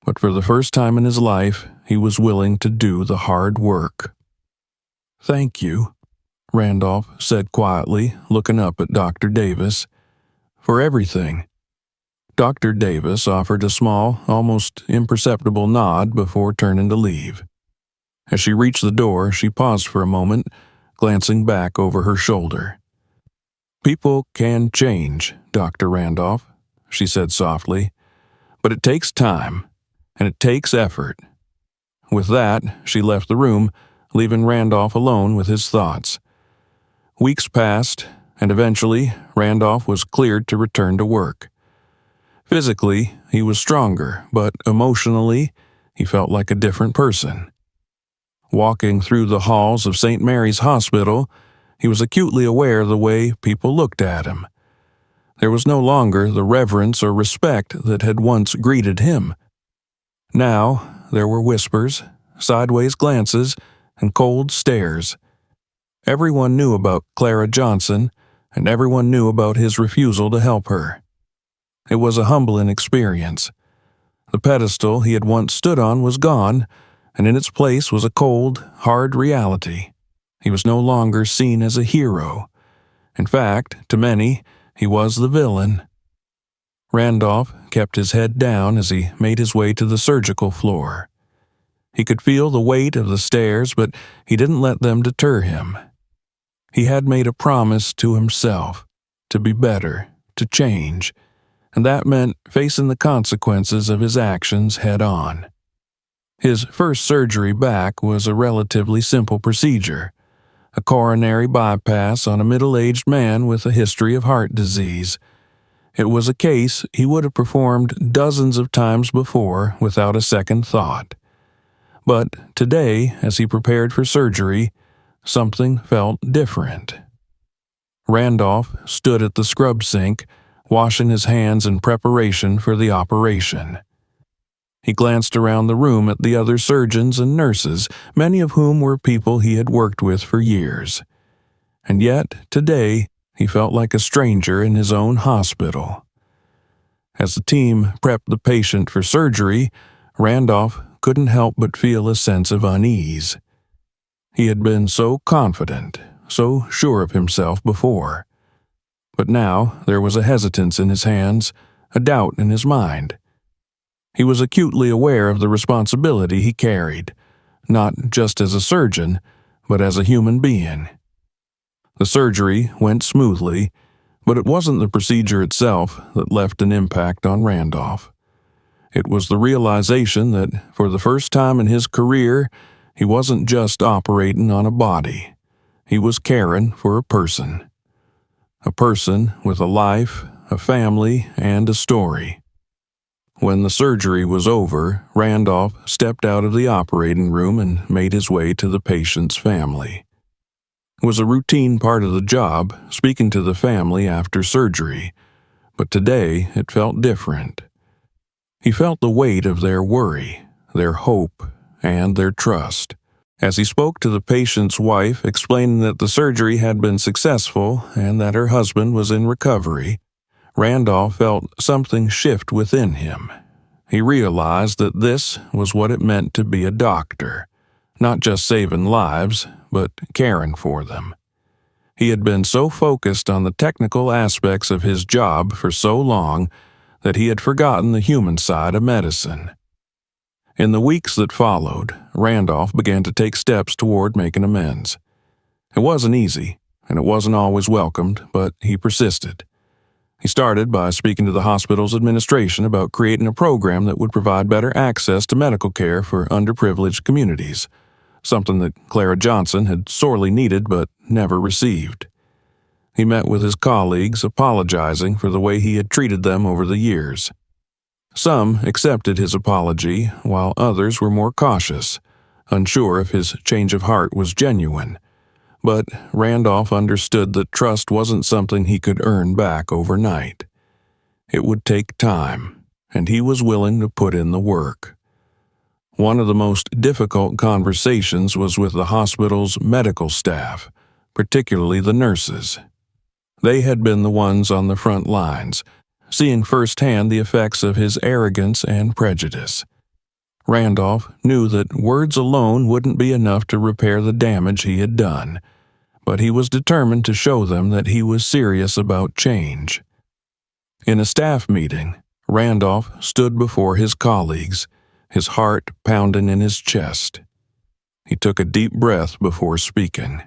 But for the first time in his life, he was willing to do the hard work. Thank you, Randolph said quietly, looking up at Dr. Davis, for everything. Dr. Davis offered a small, almost imperceptible nod before turning to leave. As she reached the door, she paused for a moment, glancing back over her shoulder. People can change, Dr. Randolph, she said softly, but it takes time, and it takes effort. With that, she left the room, leaving Randolph alone with his thoughts. Weeks passed, and eventually, Randolph was cleared to return to work. Physically, he was stronger, but emotionally, he felt like a different person. Walking through the halls of St. Mary's Hospital, he was acutely aware of the way people looked at him. There was no longer the reverence or respect that had once greeted him. Now, there were whispers, sideways glances, and cold stares. Everyone knew about Clara Johnson, and everyone knew about his refusal to help her. It was a humbling experience. The pedestal he had once stood on was gone, and in its place was a cold, hard reality. He was no longer seen as a hero. In fact, to many, he was the villain. Randolph kept his head down as he made his way to the surgical floor. He could feel the weight of the stairs, but he didn't let them deter him. He had made a promise to himself, to be better, to change, and that meant facing the consequences of his actions head on. His first surgery back was a relatively simple procedure, a coronary bypass on a middle-aged man with a history of heart disease. It was a case he would have performed dozens of times before without a second thought. But today, as he prepared for surgery, something felt different. Randolph stood at the scrub sink, washing his hands in preparation for the operation. He glanced around the room at the other surgeons and nurses, many of whom were people he had worked with for years. And yet, today, he felt like a stranger in his own hospital. As the team prepped the patient for surgery, Randolph couldn't help but feel a sense of unease. He had been so confident, so sure of himself before. But now there was a hesitance in his hands, a doubt in his mind. He was acutely aware of the responsibility he carried, not just as a surgeon, but as a human being. The surgery went smoothly, but it wasn't the procedure itself that left an impact on Randolph. It was the realization that, for the first time in his career, he wasn't just operating on a body. He was caring for a person. A person with a life, a family, and a story. When the surgery was over, Randolph stepped out of the operating room and made his way to the patient's family. It was a routine part of the job, speaking to the family after surgery, but today it felt different. He felt the weight of their worry, their hope, and their trust. As he spoke to the patient's wife, explaining that the surgery had been successful and that her husband was in recovery, Randolph felt something shift within him. He realized that this was what it meant to be a doctor, not just saving lives, but caring for them. He had been so focused on the technical aspects of his job for so long that he had forgotten the human side of medicine. In the weeks that followed, Randolph began to take steps toward making amends. It wasn't easy, and it wasn't always welcomed, but he persisted. He started by speaking to the hospital's administration about creating a program that would provide better access to medical care for underprivileged communities, something that Clara Johnson had sorely needed but never received. He met with his colleagues, apologizing for the way he had treated them over the years. Some accepted his apology, while others were more cautious, unsure if his change of heart was genuine. But Randolph understood that trust wasn't something he could earn back overnight. It would take time, and he was willing to put in the work. One of the most difficult conversations was with the hospital's medical staff, particularly the nurses. They had been the ones on the front lines, seeing firsthand the effects of his arrogance and prejudice. Randolph knew that words alone wouldn't be enough to repair the damage he had done, but he was determined to show them that he was serious about change. In a staff meeting, Randolph stood before his colleagues, his heart pounding in his chest. He took a deep breath before speaking.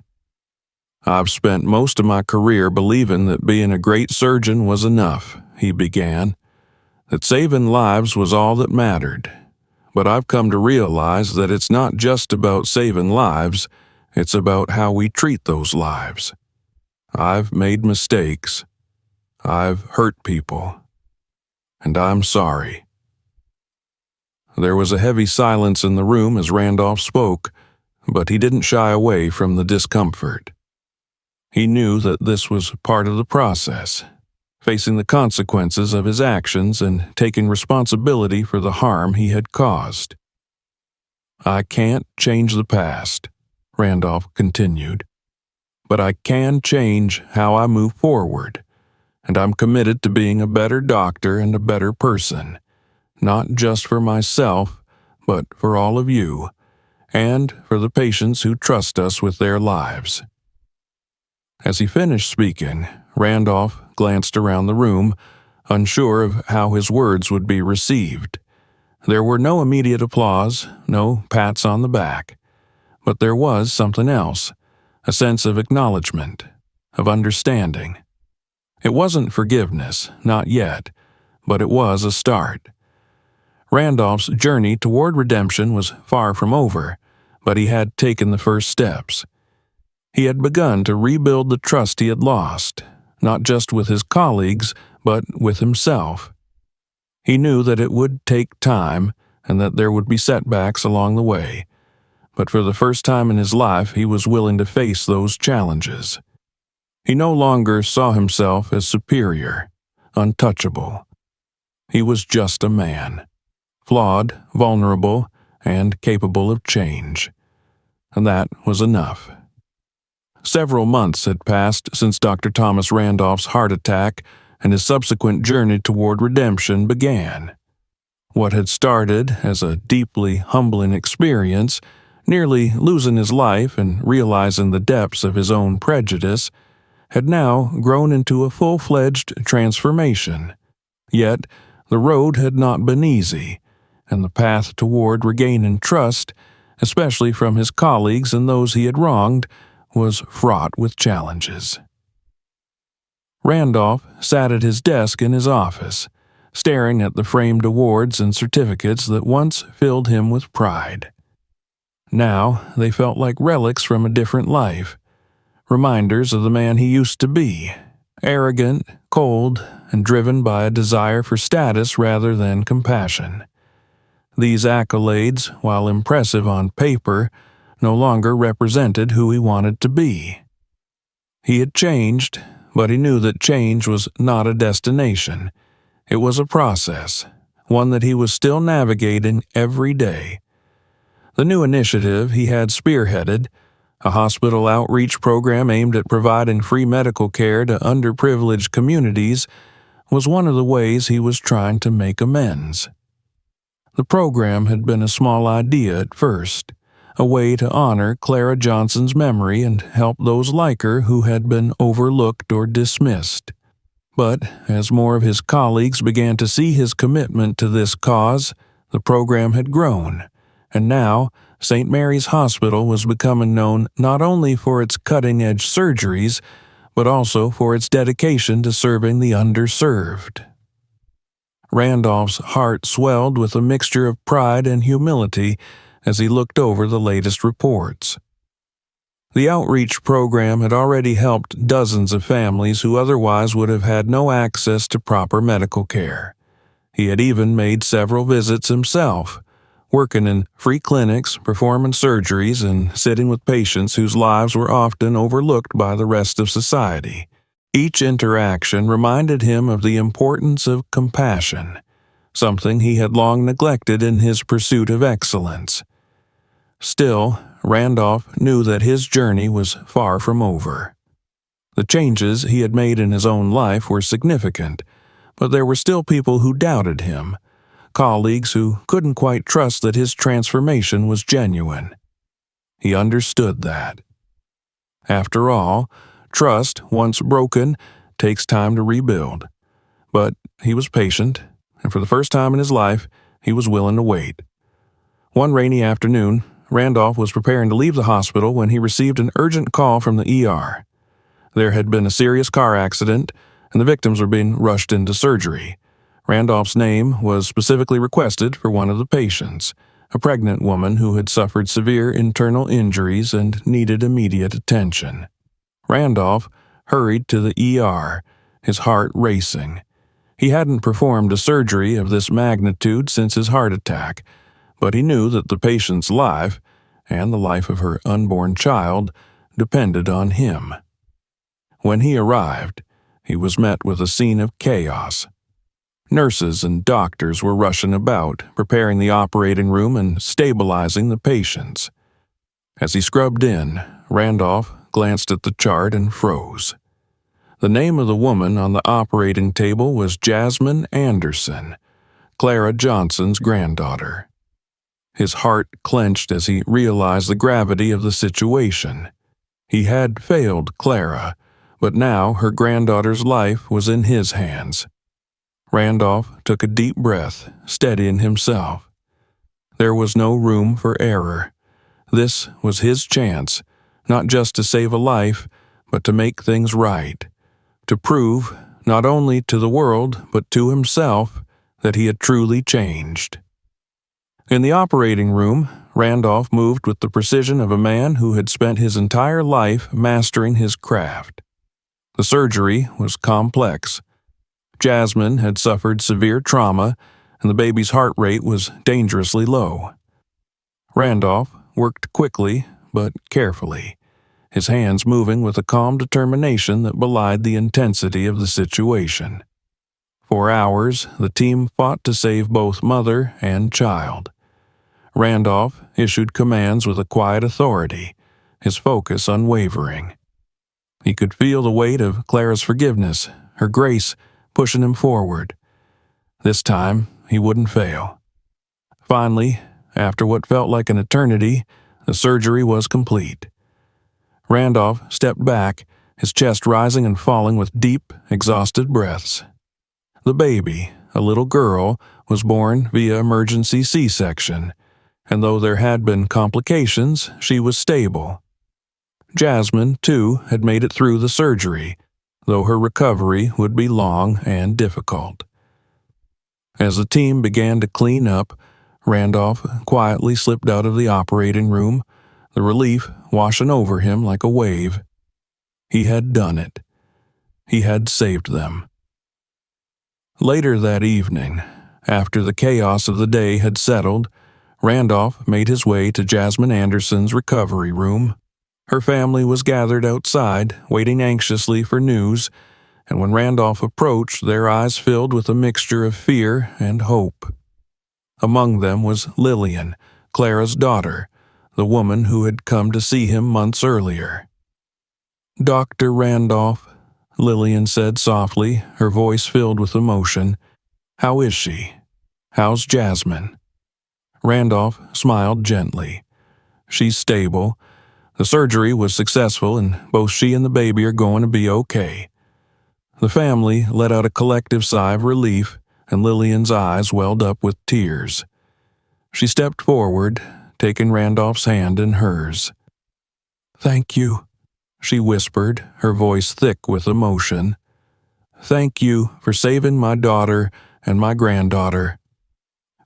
"I've spent most of my career believing that being a great surgeon was enough," he began, "that saving lives was all that mattered. But I've come to realize that it's not just about saving lives, it's about how we treat those lives. I've made mistakes. I've hurt people. And I'm sorry." There was a heavy silence in the room as Randolph spoke, but he didn't shy away from the discomfort. He knew that this was part of the process, facing the consequences of his actions and taking responsibility for the harm he had caused. "I can't change the past," Randolph continued, "but I can change how I move forward, and I'm committed to being a better doctor and a better person, not just for myself, but for all of you, and for the patients who trust us with their lives." As he finished speaking, Randolph glanced around the room, unsure of how his words would be received. There were no immediate applause, no pats on the back, but there was something else, a sense of acknowledgement, of understanding. It wasn't forgiveness, not yet, but it was a start. Randolph's journey toward redemption was far from over, but he had taken the first steps. He had begun to rebuild the trust he had lost, not just with his colleagues, but with himself. He knew that it would take time and that there would be setbacks along the way, but for the first time in his life he was willing to face those challenges. He no longer saw himself as superior, untouchable. He was just a man, flawed, vulnerable, and capable of change. And that was enough. Several months had passed since Dr. Thomas Randolph's heart attack and his subsequent journey toward redemption began. What had started as a deeply humbling experience, nearly losing his life and realizing the depths of his own prejudice, had now grown into a full-fledged transformation. Yet, the road had not been easy, and the path toward regaining trust, especially from his colleagues and those he had wronged, was fraught with challenges. Randolph sat at his desk in his office, staring at the framed awards and certificates that once filled him with pride. Now they felt like relics from a different life, reminders of the man he used to be, arrogant, cold, and driven by a desire for status rather than compassion. These accolades, while impressive on paper, no longer represented who he wanted to be. He had changed, but he knew that change was not a destination. It was a process, one that he was still navigating every day. The new initiative he had spearheaded, a hospital outreach program aimed at providing free medical care to underprivileged communities, was one of the ways he was trying to make amends. The program had been a small idea at first, a way to honor Clara Johnson's memory and help those like her who had been overlooked or dismissed. But as more of his colleagues began to see his commitment to this cause, the program had grown, and now St. Mary's Hospital was becoming known not only for its cutting-edge surgeries, but also for its dedication to serving the underserved. Randolph's heart swelled with a mixture of pride and humility as he looked over the latest reports. The outreach program had already helped dozens of families who otherwise would have had no access to proper medical care. He had even made several visits himself, working in free clinics, performing surgeries, and sitting with patients whose lives were often overlooked by the rest of society. Each interaction reminded him of the importance of compassion, something he had long neglected in his pursuit of excellence. Still, Randolph knew that his journey was far from over. The changes he had made in his own life were significant, but there were still people who doubted him, colleagues who couldn't quite trust that his transformation was genuine. He understood that. After all, trust, once broken, takes time to rebuild. But he was patient, and for the first time in his life, he was willing to wait. One rainy afternoon, Randolph was preparing to leave the hospital when he received an urgent call from the ER. There had been a serious car accident, and the victims were being rushed into surgery. Randolph's name was specifically requested for one of the patients, a pregnant woman who had suffered severe internal injuries and needed immediate attention. Randolph hurried to the ER, his heart racing. He hadn't performed a surgery of this magnitude since his heart attack, but he knew that the patient's life, and the life of her unborn child, depended on him. When he arrived, he was met with a scene of chaos. Nurses and doctors were rushing about, preparing the operating room and stabilizing the patients. As he scrubbed in, Randolph glanced at the chart and froze. The name of the woman on the operating table was Jasmine Anderson, Clara Johnson's granddaughter. His heart clenched as he realized the gravity of the situation. He had failed Clara, but now her granddaughter's life was in his hands. Randolph took a deep breath, steadying himself. There was no room for error. This was his chance, not just to save a life, but to make things right, to prove, not only to the world, but to himself, that he had truly changed. In the operating room, Randolph moved with the precision of a man who had spent his entire life mastering his craft. The surgery was complex. Jasmine had suffered severe trauma, and the baby's heart rate was dangerously low. Randolph worked quickly but carefully, his hands moving with a calm determination that belied the intensity of the situation. For hours, the team fought to save both mother and child. Randolph issued commands with a quiet authority, his focus unwavering. He could feel the weight of Clara's forgiveness, her grace, pushing him forward. This time, he wouldn't fail. Finally, after what felt like an eternity, the surgery was complete. Randolph stepped back, his chest rising and falling with deep, exhausted breaths. The baby, a little girl, was born via emergency C-section, and though there had been complications, she was stable. Jasmine, too, had made it through the surgery, though her recovery would be long and difficult. As the team began to clean up, Randolph quietly slipped out of the operating room, the relief washing over him like a wave. He had done it. He had saved them. Later that evening, after the chaos of the day had settled, Randolph made his way to Jasmine Anderson's recovery room. Her family was gathered outside, waiting anxiously for news, and when Randolph approached, their eyes filled with a mixture of fear and hope. Among them was Lillian, Clara's daughter, the woman who had come to see him months earlier. "Dr. Randolph," Lillian said softly, her voice filled with emotion, "how is she? How's Jasmine?" Randolph smiled gently. "She's stable. The surgery was successful, and both she and the baby are going to be okay." The family let out a collective sigh of relief, and Lillian's eyes welled up with tears. She stepped forward, taking Randolph's hand in hers. "Thank you," she whispered, her voice thick with emotion. "Thank you for saving my daughter and my granddaughter."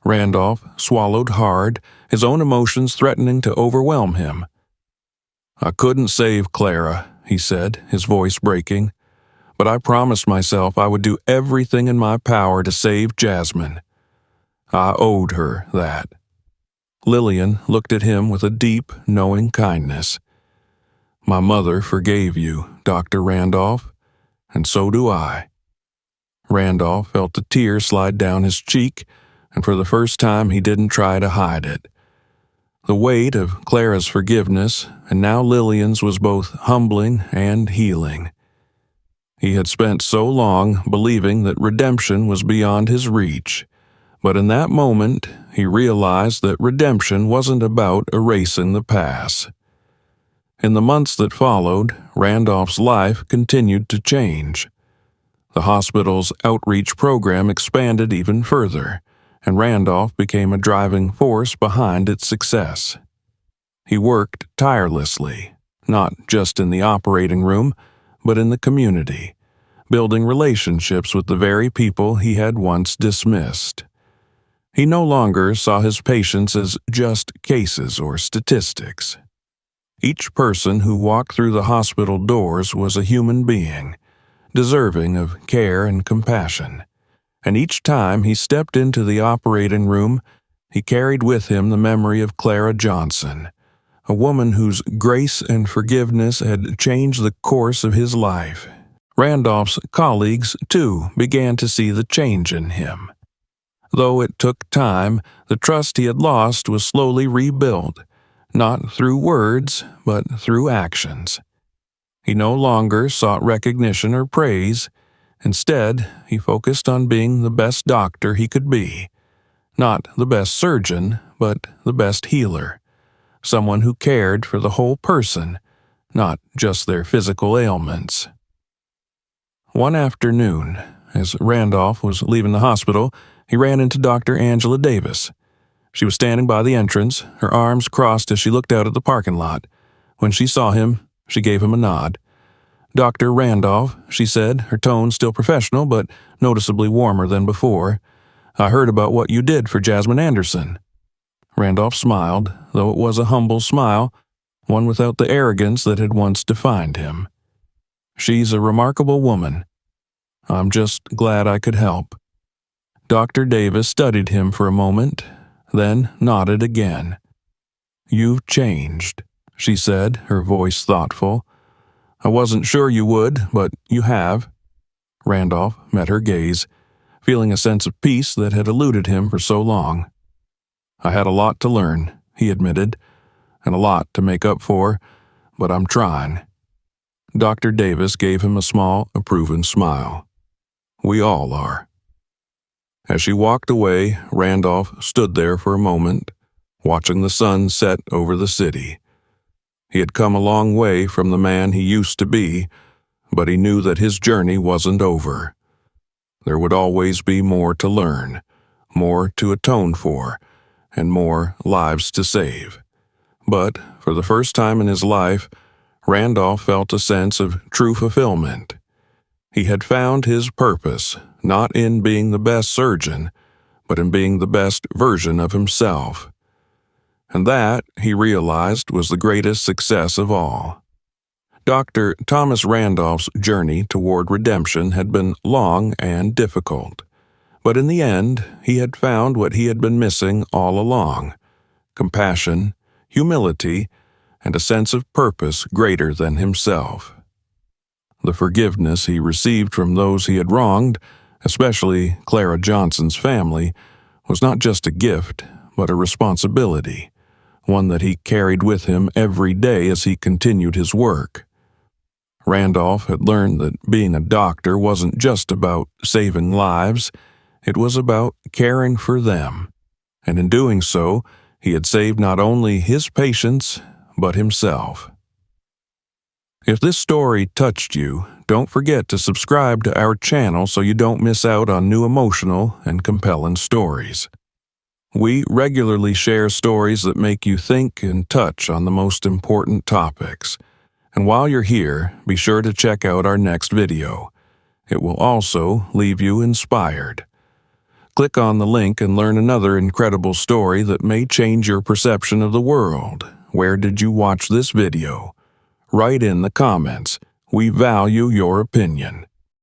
Randolph swallowed hard, his own emotions threatening to overwhelm him. "I couldn't save Clara," he said, his voice breaking, "but I promised myself I would do everything in my power to save Jasmine. I owed her that." Lillian looked at him with a deep, knowing kindness. "My mother forgave you, Dr. Randolph, and so do I." Randolph felt a tear slide down his cheek, and for the first time he didn't try to hide it. The weight of Clara's forgiveness, and now Lillian's, was both humbling and healing. He had spent so long believing that redemption was beyond his reach, but in that moment he realized that redemption wasn't about erasing the past. In the months that followed, Randolph's life continued to change. The hospital's outreach program expanded even further, and Randolph became a driving force behind its success. He worked tirelessly, not just in the operating room, but in the community, building relationships with the very people he had once dismissed. He no longer saw his patients as just cases or statistics. Each person who walked through the hospital doors was a human being, deserving of care and compassion. And each time he stepped into the operating room, he carried with him the memory of Clara Johnson, a woman whose grace and forgiveness had changed the course of his life. Randolph's colleagues, too, began to see the change in him. Though it took time, the trust he had lost was slowly rebuilt, not through words, but through actions. He no longer sought recognition or praise. Instead, he focused on being the best doctor he could be. Not the best surgeon, but the best healer. Someone who cared for the whole person, not just their physical ailments. One afternoon, as Randolph was leaving the hospital, he ran into Dr. Angela Davis. She was standing by the entrance, her arms crossed as she looked out at the parking lot. When she saw him, she gave him a nod. "Dr. Randolph," she said, her tone still professional but noticeably warmer than before, "I heard about what you did for Jasmine Anderson." Randolph smiled, though it was a humble smile, one without the arrogance that had once defined him. "She's a remarkable woman. I'm just glad I could help." Dr. Davis studied him for a moment, then nodded again. "You've changed," she said, her voice thoughtful. "I wasn't sure you would, but you have." Randolph met her gaze, feeling a sense of peace that had eluded him for so long. "I had a lot to learn," he admitted, "and a lot to make up for, but I'm trying." Dr. Davis gave him a small, approving smile. "We all are." As she walked away, Randolph stood there for a moment, watching the sun set over the city. He had come a long way from the man he used to be, but he knew that his journey wasn't over. There would always be more to learn, more to atone for, and more lives to save. But, for the first time in his life, Randolph felt a sense of true fulfillment. He had found his purpose, not in being the best surgeon, but in being the best version of himself. And that, he realized, was the greatest success of all. Dr. Thomas Randolph's journey toward redemption had been long and difficult, but in the end, he had found what he had been missing all along: compassion, humility, and a sense of purpose greater than himself. The forgiveness he received from those he had wronged, especially Clara Johnson's family, was not just a gift, but a responsibility, one that he carried with him every day as he continued his work. Randolph had learned that being a doctor wasn't just about saving lives, it was about caring for them, and in doing so, he had saved not only his patients, but himself. If this story touched you, don't forget to subscribe to our channel so you don't miss out on new emotional and compelling stories. We regularly share stories that make you think and touch on the most important topics. And while you're here, be sure to check out our next video. It will also leave you inspired. Click on the link and learn another incredible story that may change your perception of the world. Where did you watch this video? Write in the comments. We value your opinion.